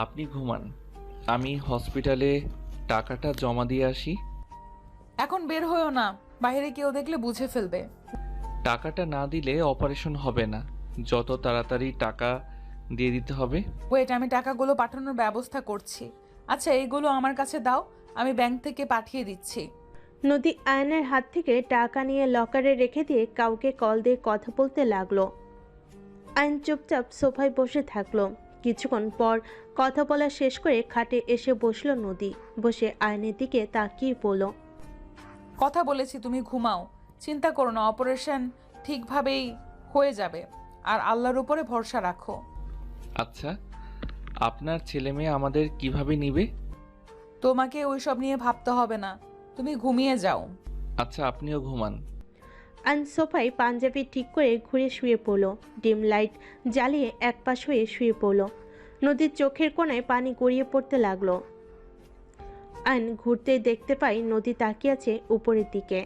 আপনি ঘুমান, আমি হসপিটালে টাকাটা জমা দিয়ে আসি। এখন বের হয়েও না, বাইরে কেউ দেখলে বুঝে ফেলবে। টাকাটা না দিলে অপারেশন হবে না। যত তাড়াতাড়ি টাকা দিয়ে দিতে হবে। ওয়েট, আমি টাকাগুলো পাঠানোর ব্যবস্থা করছি। আচ্ছা, এইগুলো আমার কাছে দাও, আমি ব্যাংক থেকে পাঠিয়ে দিচ্ছি। নদী আয়নের হাত থেকে টাকা নিয়ে লকারে রেখে দিয়ে কাউকে কল দিয়ে কথা বলতে লাগলো। আয়ন চুপচাপ সোফায় বসে থাকলো। কিছুক্ষণ পর কথা বলা শেষ করে খাটে এসে বসলো নদী। বসে আয়নের দিকে তাকিয়ে বলল, কথা বলেছি, তুমি ঘুমাও। চিন্তা করো না, অপারেশন ঠিকভাবেই হয়ে যাবে। আর আল্লাহর উপরে ভরসা রাখো। আচ্ছা, আপনার ছেলে মেয়ে আমাদের কিভাবে নিবে? তোমাকে ওইসব নিয়ে ভাবতে হবে না, তুমি ঘুমিয়ে যাও। আচ্ছা, আপনিও ঘুমান। আয়ন সোফায় পাঞ্জাবি ঠিক করে ঘুরে শুয়ে পড়ল। ডিম লাইট জ্বালিয়ে একপাশ হয়ে শুয়ে পড়ল। নদীর চোখের কোণায় পানি গড়িয়ে পড়তে লাগলো। আয়ন ঘুরতেই দেখতে পাই নদী তাকিয়ে আছে উপরের দিকে।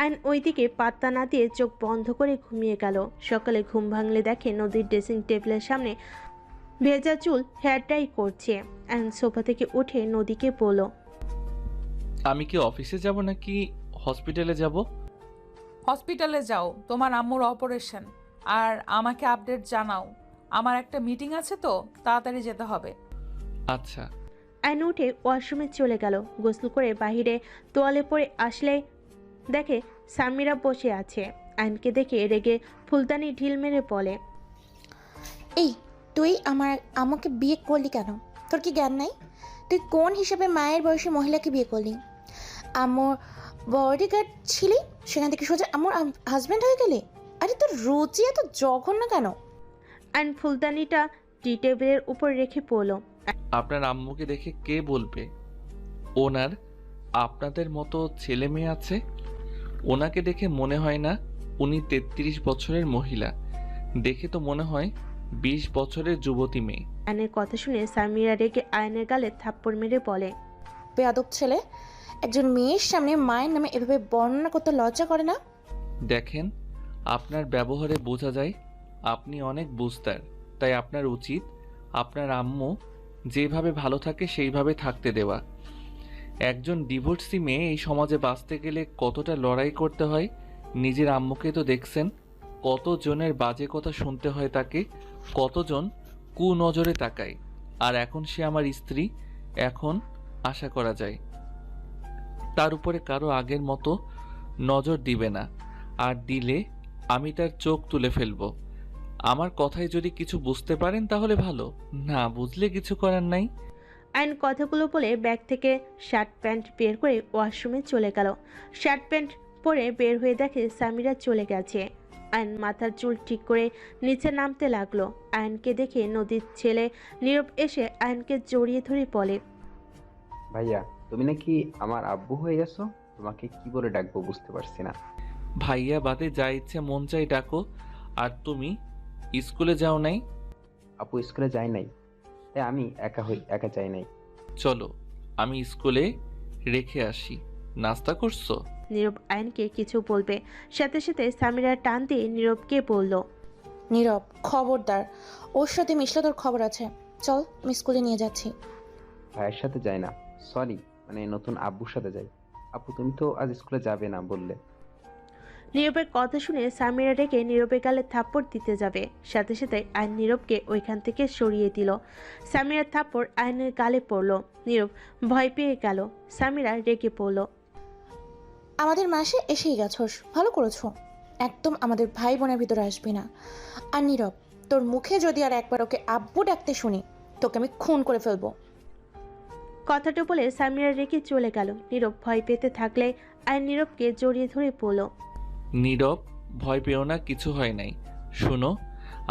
আয়ন ওইদিকে পাত্তা না দিয়ে চোখ বন্ধ করে ঘুমিয়ে গেল। সকালে ঘুম ভাঙলে দেখে নদীর ড্রেসিং টেবিলের সামনে ভেজা চুল হেয়ার ডাই করছে। আয়ন সোফা থেকে উঠে নদীকে বলল, আমি কি অফিসে যাব নাকি হসপিটালে যাব? হসপিটালে যাও, তোমার আম্মুর অপারেশন। আর আমাকে আপডেট জানাও, আমার একটা মিটিং আছে তো, তাড়াতাড়ি যেতে হবে। আচ্ছা। আয়ন উঠে ওয়াশরুমে চলে গেল। গোসল করে বাহিরে তোয়ালে পরে আসলে দেখে সামিরা বসে আছে। আয়নকে দেখে রেগে ফুলদানি ঢিল মেরে বলে, এই, তুই আমার আমাকে বিয়ে করলি কেন? তোর কি জ্ঞান নাই? তুই কোন হিসেবে মায়ের বয়সী মহিলাকে বিয়ে করলি? আমার বডিগার্ড ছিলি, সেখান থেকে সোজা আমার হাজব্যান্ড হয়ে গেলি? আরে তোর রুচি এত জঘন্য কেন? আয়ন ফুলদানিটা টি টেবিলের উপর রেখে পড়ল। আপনার আম্মুকে দেখে কে বলবে ওনার আপনাদের মতো ছেলে মেয়ে আছে? ওনাকে দেখে মনে হয় না উনি ৩৩ বছরের মহিলা, দেখে তো মনে হয় ২০ বছরের যুবতী মেয়ে। আয়নের কথা শুনে সামিরা রেগে আয়নের গালে থাপ্পড় মেরে বলে, বেয়াদব ছেলে, একজন মেয়ের সামনে মায়ের নামে এভাবে বর্ণনা করতে লজ্জা করে না? দেখেন, আপনার ব্যবহারে বোঝা যায় আপনি অনেক বুঝতার। তাই আপনার উচিত আপনার আম্মু যেভাবে ভালো থাকে সেইভাবে থাকতে দেওয়া। একজন ডিভোর্সি মেয়ে এই সমাজে বাঁচতে গেলে কতটা লড়াই করতে হয় নিজের আম্মুকে তো দেখছেন। কতজনের বাজে কথা শুনতে হয় তাকে, কতজন কুনজরে তাকায়। আর এখন সে আমার স্ত্রী, এখন আশা করা যায় তার উপরে কারো আগের মতো নজর দিবে না। আর দিলে আমি তার চোখ তুলে ফেলবো। আমার কথায় যদি কিছু বুঝতে পারেন তাহলে ভালো, না বুঝলে কিছু করার নাই। আয়ন কথাগুলো বলে ব্যাগ থেকে শার্ট প্যান্ট বের করে ওয়াশরুমে চলে গেল। শার্ট প্যান্ট পরে বের হয়ে দেখে সামিরা চলে গেছে। আয়ন মাথার চুল ঠিক করে নিচে নামতে লাগলো। আয়নকে দেখে নদীর ছেলে নীরব এসে আয়নকে জড়িয়ে ধরে বলে, ভাইয়া, তুমি নাকি আমার আব্বু হয়ে গেছো? তোমাকে কি বলে ডাকবো বুঝতে পারছি না। ভাইয়া বাদে যা ইচ্ছে মন চাই ডাকো। আর তুমি স্কুলে যাও নাই? আপু স্কুলে যায় নাই, তাই আমি একা যাই নাই। চলো আমি স্কুলে রেখে আসি। নাস্তা করছো? নীরব আয়নকে কিছু বলবে, সাথে সাথে সামিরা টান দিয়ে নীরবকে বলল, নীরব, খবরদার, ওর সাথে মিশলে তোর খবর আছে। চল, আমি স্কুলে নিয়ে যাচ্ছি। ভাইয়ের সাথে যাই না, সরি, মানে নতুন আব্বুর সাথে যাই। আপু তুমি তো আজ স্কুলে যাবে না বললে। নীরবের কথা শুনে সামিরা রেখে নীরবের গালে থাপ্পড় দিতে যাবে, সাথে সাথে আয়ন নীরবকে ওইখান থেকে সরিয়ে দিল। সামিরার থাপ্পড় আয়নের গালে পড়ল। নীরব ভয় পেয়ে গেল। সামিরা রেগে পড়ল, আমাদের মাসে এসেই গেছস, ভালো করেছো। একদম আমাদের ভাই বোনের ভিতরে আসবি না। আর নীরব, তোর মুখে যদি আর একবার ওকে আব্বু ডাকতে শুনি, তোকে আমি খুন করে ফেলবো। কথাটা বলে সামিরা রেগে চলে গেল। নীরব ভয় পেতে থাকলে আয়ন নীরবকে জড়িয়ে ধরে পড়ল, নীরব, ভয় পেও না, কিছু হয় নাই। শুনো,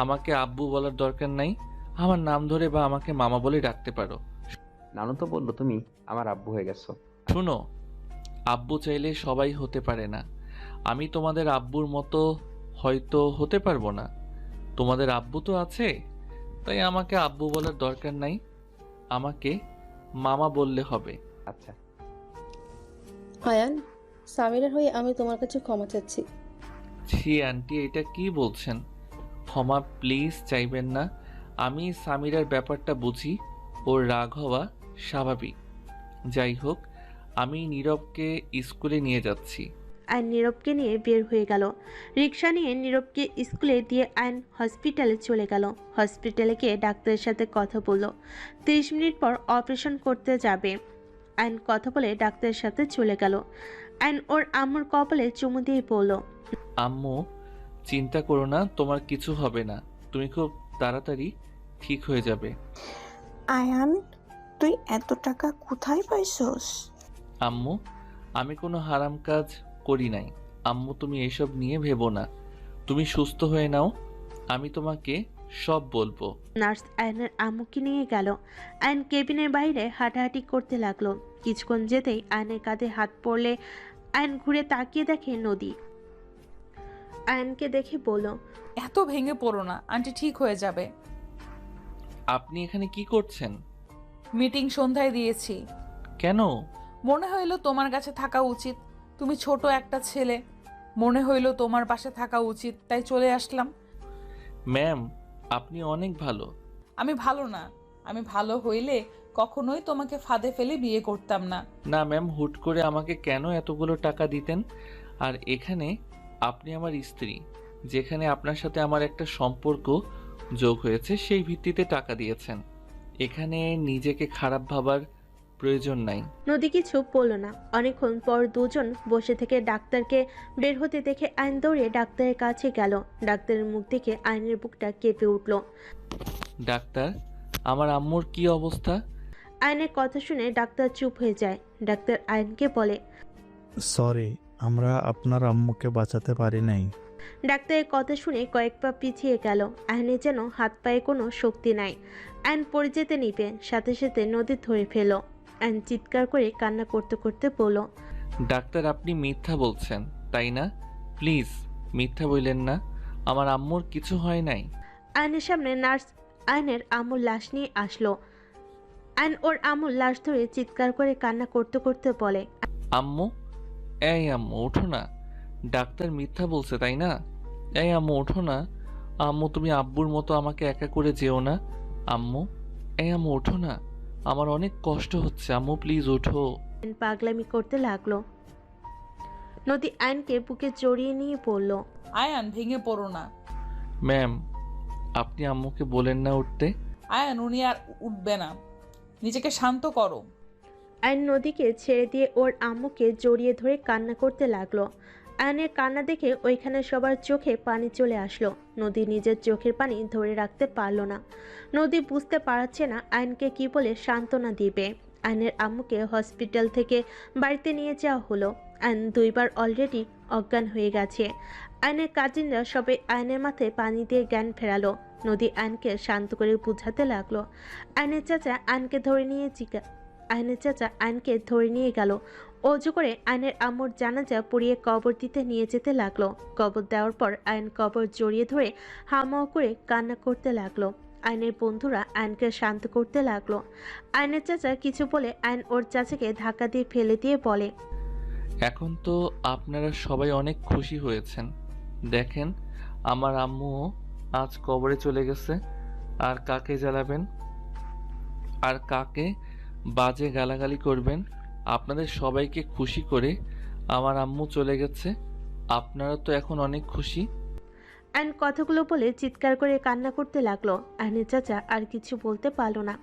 আমাকে আব্বু বলার দরকার নাই। আমার নাম ধরে বা আমাকে মামা বলে ডাকতে পারো। নানু তো বললো তুমি আমার আব্বু হয়ে গেছো। শুনো, আব্বু চাইলে সবাই হতে পারে না। আমি তোমাদের আব্বুর মতো হয়তো হতে পারবো না। তোমাদের আব্বু তো আছে, তাই আমাকে আব্বু বলার দরকার নাই। আমাকে মামা বললে হবে। আচ্ছা। আয়ান, সামিরার হয়ে আমি তোমার কাছে ক্ষমা চাচ্ছি। ছি আন্টি, এটা কি বলছেন? ক্ষমা প্লিজ চাইবেন না। আমি সামিরার ব্যাপারটা বুঝি। ওর রাগ হওয়া স্বাভাবিক। যাই হোক, আমি নীরবকে স্কুলে নিয়ে যাচ্ছি। আয়ন নীরবকে নিয়ে বের হয়ে গেল। রিক্সা নিয়ে নীরবকে স্কুলে দিয়ে আয়ন হসপিটালে চলে গেল। হসপিটালে গিয়ে ডাক্তারের সাথে কথা বলল। 30 মিনিট পর অপারেশন করতে যাবে। আয়ন কথা বলে ডাক্তারের সাথে চলে গেল। আয়ন ওর আম্মুর কপালে চুমু দিয়ে বলল, আম্মু, চিন্তা করো না, তোমার কিছু হবে না। তুমি খুব তাড়াতাড়ি ঠিক হয়ে যাবে। আয়ান, তুই এত টাকা কোথায় পাইছস? আম্মু, আমি কোনো হারাম কাজ করি নাই। আম্মু, তুমি এসব নিয়ে ভেবো না। তুমি সুস্থ হয়ে নাও, আমি তোমাকে সব বলবো। নার্স আয়নের আম্মুকে নিয়ে গেল। আয়ন কেবিনের বাইরে হাঁটাহাঁটি করতে লাগলো। কিছুক্ষণ যেতেই আয়নের কাঁধে হাত পড়লে আয়ন ঘুরে তাকিয়ে দেখে নদী। আয়নকে দেখে বলল, এত ভেঙে পড়ো না, আন্টি ঠিক হয়ে যাবে। আপনি এখানে কি করছেন? মিটিং সন্ধ্যায় দিয়েছি। কেন? মনে হইলো তোমার কাছে থাকা উচিত। তুমি ছোট একটা ছেলে, মনে হইলো তোমার পাশে থাকা উচিত, তাই চলে আসলাম। ম্যাম, আপনি অনেক ভালো। আমি ভালো না। আমি ভালো হইলে কখনোই তোমাকে ফাঁদে ফেলে বিয়ে করতাম না। না ম্যাম, হুট করে আমাকে কেন এতগুলো টাকা দিতেন? আর এখানে আপনি আমার স্ত্রী, যেখানে আপনার সাথে আমার একটা সম্পর্ক যোগ হয়েছে, সেই ভিত্তিতে টাকা দিয়েছেন। এখানে নিজেকে খারাপ ভাবার প্রয়োজন নাই। নদী কিছু বলল না। অনেকক্ষণ পর দুজন বসে থেকে ডাক্তারকে বের হতে দেখে আইন দৌড়ে ডাক্তারের কাছে গেল। ডাক্তারের মুখ দেখে আইনের বুকটা কেঁপে উঠল। ডাক্তার, আমার আম্মুর কি অবস্থা? আইনের কথা শুনে ডাক্তার চুপ হয়ে যায়। ডাক্তার আইনকে বলে, সরি, আমরা আপনার আম্মুকে বাঁচাতে পারি নাই। ডাক্তারের কথা শুনে কয়েক পা পিছিয়ে গেল। আইনের যেন হাত পায়ে কোনো শক্তি নাই। আইন পড়ে যেতে নিবে, সাথে সাথে নদী ধরে ফেল। আইন চিৎকার করে কান্না করতে করতে বলল, ডাক্তার, আপনি মিথ্যা বলছেন তাই না? প্লিজ মিথ্যা বললেন না, আমার আম্মুর কিছু হয় নাই। আইনের সামনে নার্স আইনের আম্মুর লাশ নিয়ে আসলো। আইন ওর আম্মুর লাশ ধরে চিৎকার করে কান্না করতে করতে বলে, আম্মু, এই আম্মু ওঠো না, ডাক্তার মিথ্যা বলছে তাই না? এই আম্মু ওঠো না। আম্মু, তুমি আব্বুর মতো আমাকে একা করে যেও না। আম্মু, এই আম্মু ওঠো না, আমার অনেক কষ্ট হচ্ছে। আম্মু প্লিজ ওঠো। আইন পাগলামি করতে লাগলো। নদী আইনকে বুকে জড়িয়ে নিয়ে পড়ল, আয়ান, ভেঙে পড়ো না। ম্যাম, আপনি আম্মুকে বলেন না উঠতে। আয়ান, উনি আর উঠবে না, নিজেকে শান্ত করো। আইন নদীকে ছেড়ে দিয়ে ওর আম্মুকে জড়িয়ে ধরে কান্না করতে লাগলো। আয়নের কান্না দেখে ওইখানে সবার চোখে পানি চলে আসলো। নদী নিজের চোখের পানি ধরে রাখতে পারল না। নদী বুঝতে পারছে না আইনকে কি বলে সান্ত্বনা দিবে। আইনের আম্মুকে হসপিটাল থেকে বাড়িতে নিয়ে যাওয়া হলো। আইন 2 বার অলরেডি অজ্ঞান হয়ে গেছে। আইনের কাজিনরা সবাই আইনের মাথায় পানি দিয়ে জ্ঞান ফেরালো। নদী আইনকে শান্ত করে বুঝাতে লাগলো। আইনের চাচা আইনকে ধরে নিয়ে গেল। অজু করে আইনের আম্মুর জানাজা পড়িয়ে কবর দিতে নিয়ে যেতে লাগলো। কবর দেওয়ার পর আইন কবর জড়িয়ে ধরে হামাও করে কান্না করতে লাগলো। আইনের বন্ধুরা আইনকে শান্ত করতে লাগলো। আইনের চাচা কিছু বলে আইন ওর চাচাকে ধাক্কা দিয়ে ফেলে দিয়ে বলে, এখন তো আপনারা সবাই অনেক খুশি হয়েছেন। দেখেন, আমার আম্মুও আজ কবরে চলে গেছে। আর কাকে জ্বালাবেন, আর কাকে বাজে গালাগালি করবেন? আপনাদের সবাইকে খুশি করে আমার আম্মু চলে গেছে। আপনারা তো এখন অনেক খুশি। আইন কথাগুলো বলে চিৎকার করে কান্না করতে লাগলো। আইনের চাচা আর কিছু বলতে পারলো না।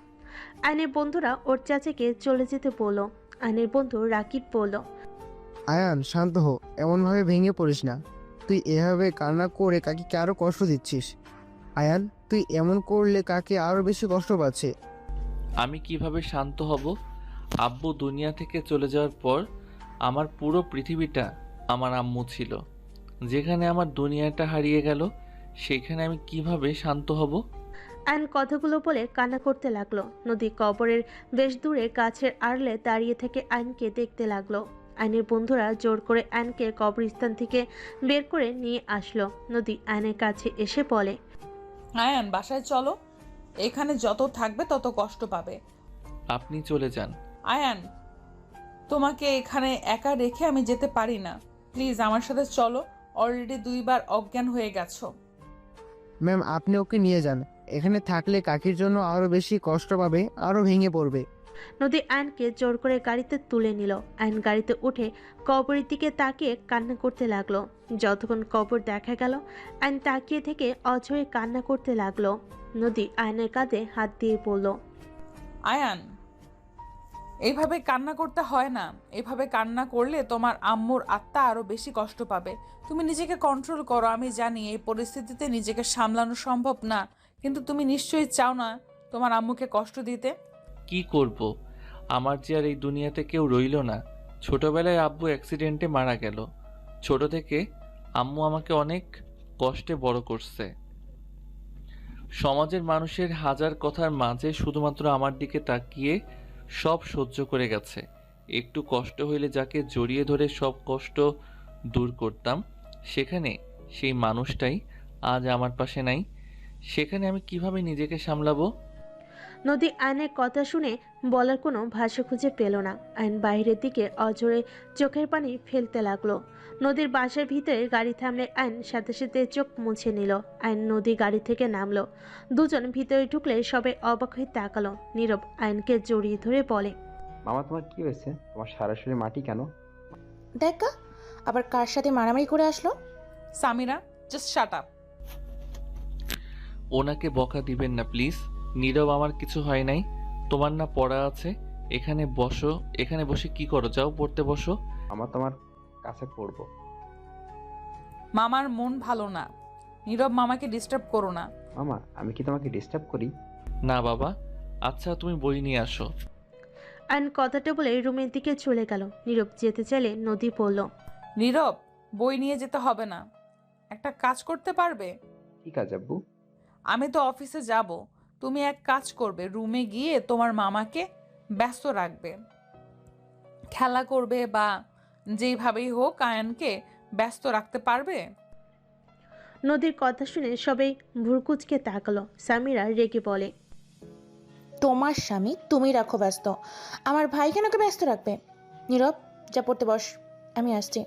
আইনের বন্ধুরা ওর চাচাকে চলে যেতে বলল। আইনের বন্ধু রাকিব বলল, আয়ান, শান্ত হো, এমনভাবে ভেঙে পড়িস না। তুই এভাবে কান্না করে কাকে আরো কষ্ট দিচ্ছিস। আয়ান, তুই এমন করলে কাকে আরো বেশি কষ্ট পাচ্ছে। আমি কিভাবে শান্ত হব? আব্বু দুনিয়া থেকে চলে যাওয়ার পর আমার পুরো পৃথিবীটা আমার আম্মু ছিল। যেখানে আমার দুনিয়াটা হারিয়ে গেল, সেখানে আমি কিভাবে শান্ত হব? আইন কথাগুলো বলে কান্না করতে লাগলো। নদী কবরের বেশ দূরে গাছের আড়লে দাঁড়িয়ে থেকে আইনকে দেখতে লাগলো। আইনের বন্ধুরা জোর করে আইনকে কবরস্থান থেকে বের করে নিয়ে আসলো। নদী আইনের কাছে এসে বলে, আয়ান, বাসায় চলো। এখানে যত থাকবে তত কষ্ট পাবে। আপনি চলে যান। আয়ান, তোমাকে এখানে একা রেখে আমি যেতে পারি না। প্লিজ আমার সাথে চলো। অলরেডি 2 বার অজ্ঞান হয়ে গেছো। ম্যাম আপনি ওকে নিয়ে যান, এখানে থাকলে কাকির জন্য আরও বেশি কষ্ট পাবে, আরও ভেঙে পড়বে। নদী আয়নকে জোর করে গাড়িতে তুলে নিল। আয়ন গাড়িতে উঠে কবরের দিকে তাকিয়ে কান্না করতে লাগলো। যতক্ষণ কবর দেখা গেল আয়ন তাকিয়ে থেকে অঝরে কান্না করতে লাগলো। নদী আয়নের কাঁধে হাত দিয়ে বলল, আয়ান, এইভাবে কান্না করতে হয় না। এইভাবে কান্না করলে তোমার আম্মুর আত্মা আরো বেশি কষ্ট পাবে। তুমি নিজেকে কন্ট্রোল করো। আমি জানি এই পরিস্থিতিতে নিজেকে সামলানো সম্ভব না, কিন্তু তুমি নিশ্চয়ই চাও না তোমার আম্মুকে কষ্ট দিতে। কি করব? আমার যে আর এই দুনিয়াতে কেউ রইল না। ছোটবেলায় আব্বু অ্যাক্সিডেন্টে মারা গেল। ছোট থেকে আম্মু আমাকে অনেক কষ্টে বড় করছে। সমাজের মানুষের হাজার কথার মাঝে শুধুমাত্র আমার দিকে তাকিয়ে সব সহ্য করে গেছে। একটু কষ্ট হইলে যাকে জড়িয়ে ধরে সব কষ্ট দূর করতাম, সেখানে সেই মানুষটাই আজ আমার পাশে নাই। সেখানে আমি কিভাবে নিজেকে সামলাবো? নদী আয়নের কথা শুনে বলার কোনো ভাষা খুঁজে পেল না। আয়ন বাইরের দিকে অঝরে চোখের পানি ফেলতে লাগলো। নদীর বাসার ভিতরে গাড়ি থামলে আয়ন সাথে সাথে চোখ মুছে নিল। আয়ন নদী গাড়ি থেকে নামলো। দুজন ভিতরে ঢুকলে সবাই অবাক হয়ে তাকালো। নীরব আয়নকে জড়িয়ে ধরে বলে, মামা তোমার কি হয়েছে? তোমার সারা শরীরে মাটি কেন? দেখা আবার কার সাথে মারামারি করে আসলো। Samira, just shut up. ওনাকে বকা দিবেন না প্লিজ। নীরব, আমার কিছু হয় নাই। তোমার না পড়া আছে? এখানে বসো। এখানে বসে কি করো? যাও পড়তে বসো। মামা তোমার কাছে পড়বো। মামার মন ভালো না। নীরব, মামাকে ডিস্টার্ব করো না। মামা আমি কি তোমাকে ডিস্টার্ব করি? না বাবা। আচ্ছা তুমি বই নিয়ে আসো। আয়ন কথাটা বলে রুমের দিকে চলে গেল। নীরব যেতে চাইলে নদী বলল, নীরব, বই নিয়ে যেতে হবে না। একটা কাজ করতে পারবে? কি কাজ আব্বু? আমি তো অফিসে যাব। তুমি এক কাজ করবে, রুমে গিয়ে তোমার মামাকে ব্যস্ত রাখবে। খেলা করবে বা যেইভাবেই হোক আয়ানকে ব্যস্ত রাখতে পারবে। নদীর কথা শুনে সবাই ভুরকুচকে তাকালো। সামিরা রেগে বলে, তোমার স্বামী তুমি রাখো ব্যস্ত, আমার ভাই কেন ওকে ব্যস্ত রাখবে? নীরব, যা পড়তে বস, আমি আসছি।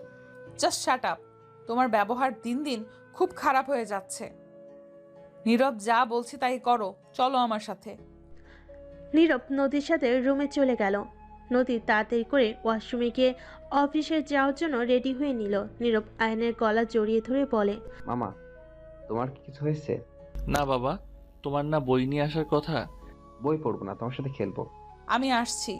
Just shut up. তোমার ব্যবহার দিন দিন খুব খারাপ হয়ে যাচ্ছে। নীরব, যা বলছি তাই করো। চলো আমার সাথে। নীরব নদীর সাথে রুমে চলে গেল। নদী তাড়াতাড়ি করে ওয়াশরুমে গিয়ে অফিসে যাওয়ার জন্য রেডি হয়ে নিল। নীরব আয়নের গলা জড়িয়ে ধরে বলে, মামা তোমার কি কিছু হয়েছে? না বাবা, তোমার না বই নিয়ে আসার কথা? বই পড়বো না, তোমার সাথে খেলবো। আমি আসছি।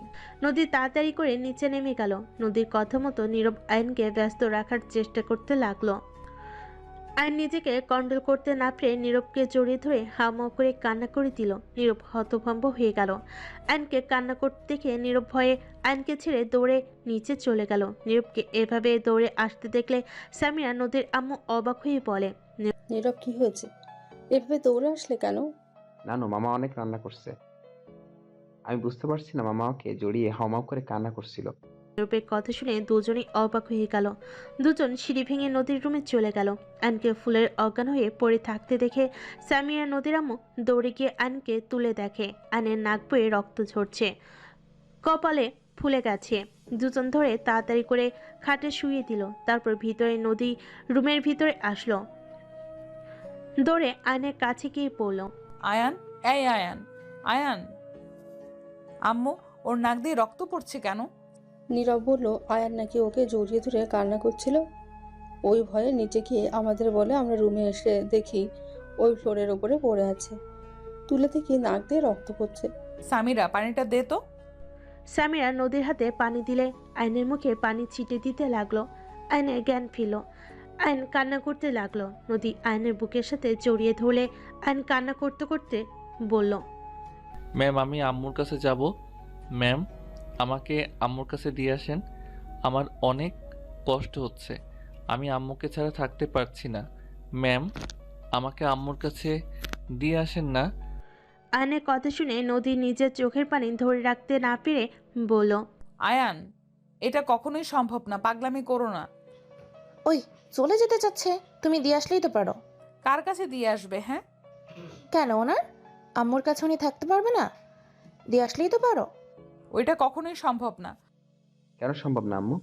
নদী তাড়াতাড়ি করে নিচে নেমে গেল। নদীর কথা মতো নীরব আয়নকে ব্যস্ত রাখার চেষ্টা করতে লাগলো। আয়ন নিজেকে কন্ট্রোল করতে না পেরে নীরবকে জড়িয়ে ধরে হাউমাউ করে কান্না করে দিল। নীরব হতভম্ব হয়ে গেল। আয়নকে কান্না করতে দেখে নীরব ভয়ে আয়নকে ছেড়ে দৌড়ে নিচে চলে গেল। নীরবকে এভাবে দৌড়ে আসতে দেখলে সামিরা নদীর আম্মু অবাক হয়ে বলে, নীরব, কি হয়েছে? এভাবে দৌড়ে আসলে কেন? নানু মামা অনেক রান্না করছে। আমি বুঝতে পারছি না, মামা ওকে জড়িয়ে হাউমাউ করে কান্না করছিল। নীরবের কথা শুনে দুজনেই অবাক হয়ে গেল। দুজন সিঁড়ি ভেঙে নদীর রুমে চলে গেল। আয়নকে ফুলের অজ্ঞান হয়ে পড়ে থাকতে দেখে সামিয়া নদীর আম্মু দৌড়ে গিয়ে আয়নকে তুলে দেখে আয়নের নাক বয়ে রক্ত ঝরছে, কপালে ফুলে গেছে। দুজন ধরে তাড়াতাড়ি করে খাটে শুইয়ে দিল। তারপর ভিতরে নদী রুমের ভিতরে আসলো। দৌড়ে আয়নের কাছে গিয়ে পড়ল। আয়ান, এই আয়ান, আয়ান। আম্মু, ওর নাক দিয়ে রক্ত পড়ছে কেন? নীরব বলল, আয়ান নাকি ওকে জড়িয়ে ধরে কান্না করছিল। ওই ভয়ে নিচে গিয়ে আমাদের বলে আমরা রুমে এসে দেখি ওই ফ্লোরের উপরে পড়ে আছে। তুলে থেকে নাক দিয়ে রক্ত পড়ছে। সামিরা, পানিটা দে তো। সামিরা নদীর হাতে পানি দিলে আয়নের মুখে পানি ছিটে দিতে লাগলো। আয়নের জ্ঞান ফিরল। আয়ন কান্না করতে লাগলো। নদী আয়নের বুকের সাথে জড়িয়ে ধরলে আয়ন কান্না করতে করতে বলল, ম্যাম আমি আম্মুর কাছে যাব। ম্যাম আমাকে আম্মুর কাছে দিয়ে আসেন। আমার অনেক কষ্ট হচ্ছে। আমি আম্মুকে ছাড়া থাকতে পারছি না। ম্যাম আমাকে আম্মুর কাছে দিয়ে আসেন না। আয়নের কথা শুনে নদী নিজের চোখের পানি ধরে রাখতে না পেরে বলল, আয়ান, এটা কখনোই সম্ভব না। পাগলামি করো না। ওই চলে যেতে চাচ্ছে, তুমি দিয়ে আসলেই তো পারো। কার কাছে দিয়ে আসবে? হ্যাঁ, কেন ওনার আম্মুর কাছে উনি থাকতে পারবে না? দিয়ে আসলেই তো পারো। ওইটা কখনোই সম্ভব না। কেন সম্ভব না আম্মু?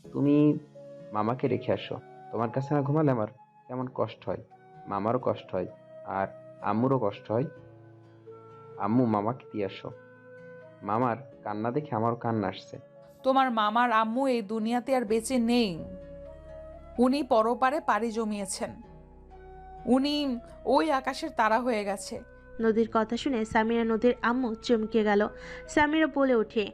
তুমি মামাকে রেখে আসো। তোমার কাছে না ঘুমালে আমার কেমন কষ্ট হয়, মামারও কষ্ট হয়। আর আম্মুরও কষ্ট হয়। আম্মু, মামাকে দিয়ে আসো। মামার কান্না দেখে আমারও কান্না আসছে। তোমার মামার আম্মু এই দুনিয়াতে আর বেঁচে নেই। উনি পরপারে পাড়ি জমিয়েছেন। উনি ওই আকাশের তারা হয়ে গেছে। নদীর কথা শুনে সামিরা নদীর আম্মু চমকে গেল। সামিরা বলে ওঠে,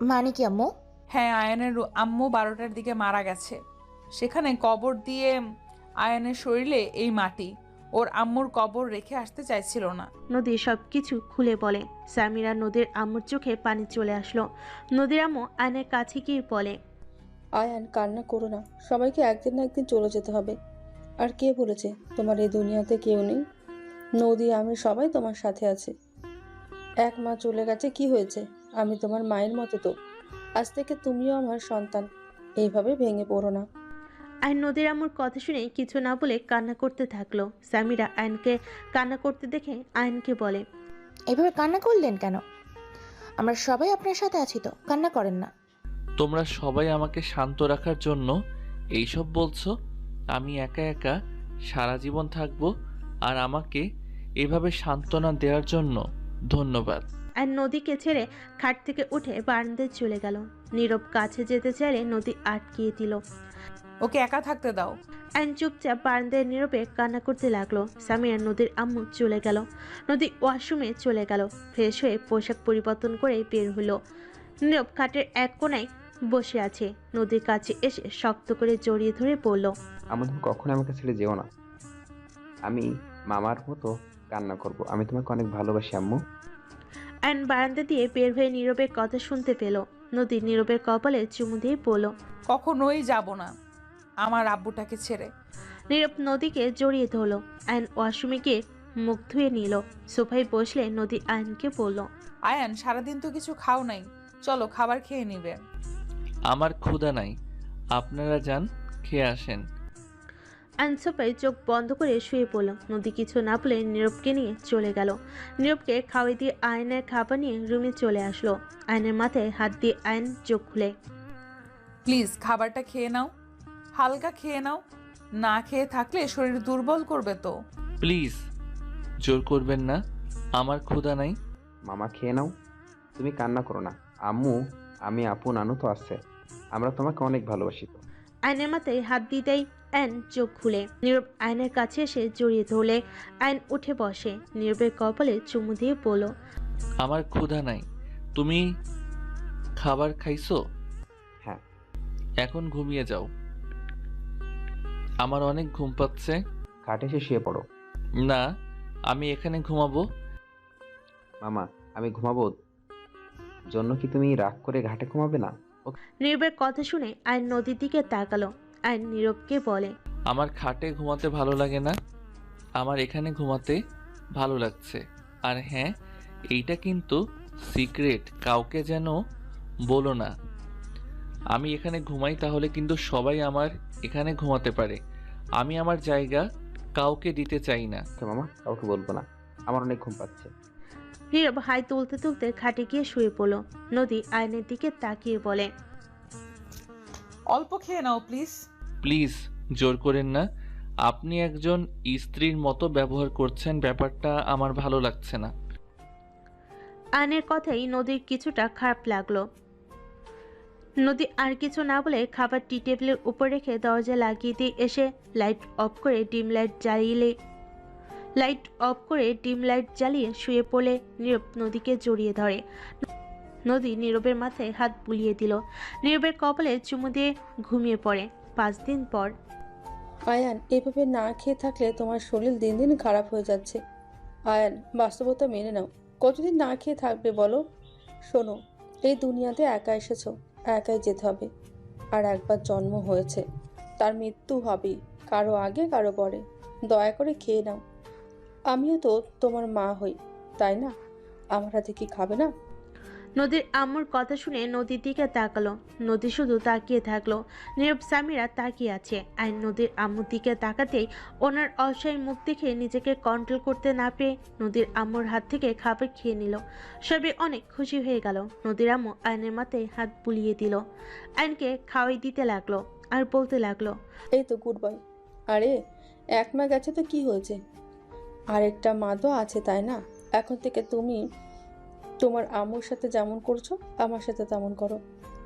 মানে কি আম্মু? হ্যাঁ, আয়ানের আম্মু 12টার দিকে মারা গেছে। সেখানে কবর দিয়ে আয়ানের শরীরে এই মাটি। ওর আম্মুর কবর রেখে আসতে চাইছিল না। নদী সবকিছু খুলে বলে। সামিরা নদীর আম্মুর চোখে পানি চলে আসলো। নদীর আম্মু আয়নের কাছে গিয়ে বলে, আয়ান, কান্না করো না। সবাইকে একদিন না একদিন চলে যেতে হবে। আর কে বলেছে তোমার এই দুনিয়াতে কেউ নেই? নদী, আমি সবাই তোমার সাথে আছে। এক মা চলে গেছে, কি হয়েছে? আমি তোমার মায়ের মতো তো। আজ থেকে তুমিও আমার সন্তান। এইভাবে ভেঙে পড়ো না। আয়ন নদীর আম্মুর কথা শুনে কিছু না বলে কান্না করতে থাকলো। সামিরা আয়নকে কান্না করতে দেখে আয়নকে বলে, এভাবে কান্না করলেন কেন? আমরা সবাই আপনার সাথে আছি তো, কান্না করেন না। তোমরা সবাই আমাকে শান্ত রাখার জন্য এইসব বলছো? আমি একা একা সারা জীবন থাকবো, আর আমাকে এভাবে সান্ত্বনা দেওয়ার জন্য ধন্যবাদ। আয়ন নদীকে ছেড়ে খাট থেকে উঠে বারান্দায় চলে গেল। নীরব কাছে যেতে চাইলে নদী আটকিয়ে দিল। ওকে একা থাকতে দাও। আইন চুপচাপ বারান্দায় নীরবে কান্না করতে লাগলো। সামিরা নদীর আম্মু চলে গেল। নদী ওয়াশরুমে চলে গেল। ফ্রেশ হয়ে পোশাক পরিবর্তন করে বের হলো। নীরব খাটের এক কোণায় বসে আছে। নদীর কাছে এসে শক্ত করে জড়িয়ে ধরে বলল, আম্মু, তুমি কখনো আমাকে ছেড়ে যেও না। আমি মামার মতো কান্না করব। আমি তোমাকে অনেক ভালোবাসি আম্মু। আইন বারান্দা দিয়ে বের হয়ে নীরবের কথা শুনতে পেল। নদী নীরবের কপালে চুমু দিয়ে বলল, কখনোই যাব না আমার আব্বুটাকে ছেড়ে। নীরব নদীকে জড়িয়ে ধরল। আইন ওয়াশরুমে গিয়ে মুখ ধুয়ে নিল। সোফায় বসলে নদী আইনকে বলল, আয়ান, সারাদিন তো কিছু খাও নাই, চলো খাবার খেয়ে নিবে। আমার ক্ষুধা নাই, আপনারা যান, খেয়ে আসেন। আইন সোফায় চোখ বন্ধ করে শুয়ে পড়ল। নদী কিছু না বলে নীরবকে নিয়ে চলে গেল। নীরবকে খাওয়াই দিয়ে আয়নের খাবার নিয়ে রুমে চলে আসলো। আয়নের মাথায় হাত দিয়ে আয়ন চোখ খুলে, প্লিজ খাবারটা খেয়ে নাও, হালকা খেয়ে নাও। না খেয়ে থাকলে শরীর দুর্বল করবে তো। প্লিজ জোর করবেন না, আমার ক্ষুধা নাই। মামা, খেয়ে নাও। তুমি কান্না করো না আম্মু। আমি, আপু, নানু তো আছে। আমরা তোমাকে অনেক ভালোবাসি তো। আয়নের মাথায় হাত দিতেই আয়ন চোখ খুলে। নীরব আয়নের কাছে এসে জড়িয়ে ধরলে আয়ন উঠে বসে। নীরবের কপালে চুমু দিয়ে বলল, আমার ক্ষুধা নাই। তুমি খাবার খাইছো? হ্যাঁ। এখন ঘুমিয়ে যাও, আমার অনেক ঘুম পাচ্ছে। খাটে এসে শুয়ে পড়ো। না, আমি এখানে ঘুমাবো। মামা, আমি ঘুমাবো জন্য কি তুমি রাগ করে ঘাটে ঘুমাবে না? নীরবের কথা শুনে আয়ন নদীর দিকে তাকালো। আয়ন নীরবকে বলে, আমার খাটে ঘুমাতে ভালো লাগে না, আমার এখানে ঘুমাতে ভালো লাগছে। আর হ্যাঁ, এইটা কিন্তু সিক্রেট, কাউকে যেন বলো না। আমি এখানে ঘুমাই, তাহলে কিন্তু সবাই আমার এখানে ঘুমাতে পারে। আমি আমার জায়গা কাউকে দিতে চাই না। ওকে মামা, কাউকে বলবো না। আমার অনেক ঘুম পাচ্ছে। নীরব হাই তুলতে তুলতে খাটে গিয়ে শুয়ে পড়ল। নদী আয়নের দিকে তাকিয়ে বলে, অল্প খেয়ে নাও প্লিজ। প্লিজ জোর করেন না, আপনি একজন স্ত্রীর মতো ব্যবহার করছেন, ব্যাপারটা আমার ভালো লাগছে না। আয়নের কথাই নদীর কিছুটা খারাপ লাগলো। নদী আর কিছু না বলে খাবার টি টেবিলের উপর রেখে দরজা লাগিয়ে দিয়ে এসে লাইট অফ করে ডিম লাইট জ্বালিয়ে শুয়ে পড়লে নীরব নদীকে জড়িয়ে ধরে। নদী নীরবের মাথায় হাত বুলিয়ে দিল। নীরবের কপালে চুমু দিয়ে ঘুমিয়ে পড়ে। 5 দিন পর। আয়ান, এভাবে না খেয়ে থাকলে তোমার শরীর দিন দিন খারাপ হয়ে যাচ্ছে। আয়ান, বাস্তবতা মেনে নাও। কতদিন না খেয়ে থাকবে বলো? শোনো, এই দুনিয়াতে একা এসেছো, একাই যেতে হবে। আর একবার জন্ম হয়েছে, তার মৃত্যু হবেই, কারো আগে কারো পরে। দয়া করে খেয়ে নাও। আমিও তো তোমার মা হই, তাই না? আমার হাতে কি খাবে না? নদীর আম্মুর কথা শুনে নদীর দিকে তাকালো। নদী শুধু তাকিয়ে থাকলো। নীরব সামিরা তাকিয়ে আছে। আর নদীর আম্মুর দিকে তাকাতেই ওনার অসহায় মুখ দেখে নিজেকে কন্ট্রোল করতে না পেরে নদীর আম্মুর হাত থেকে খাবার খেয়ে নিল। সবাই অনেক খুশি হয়ে গেল। নদীর আম্মু আয়নের মাথায় হাত বুলিয়ে দিল। আয়নকে খাওয়াই দিতে লাগলো আর বলতে লাগলো, এই তো গুড বয়। আরে, 1 মা গেছে তো কি হয়েছে? আরেকটা মা তো আছে, তাই না? এখন থেকে তুমি তোমার আম্মুর সাথে যেমন করছো আমার সাথে তেমন করো,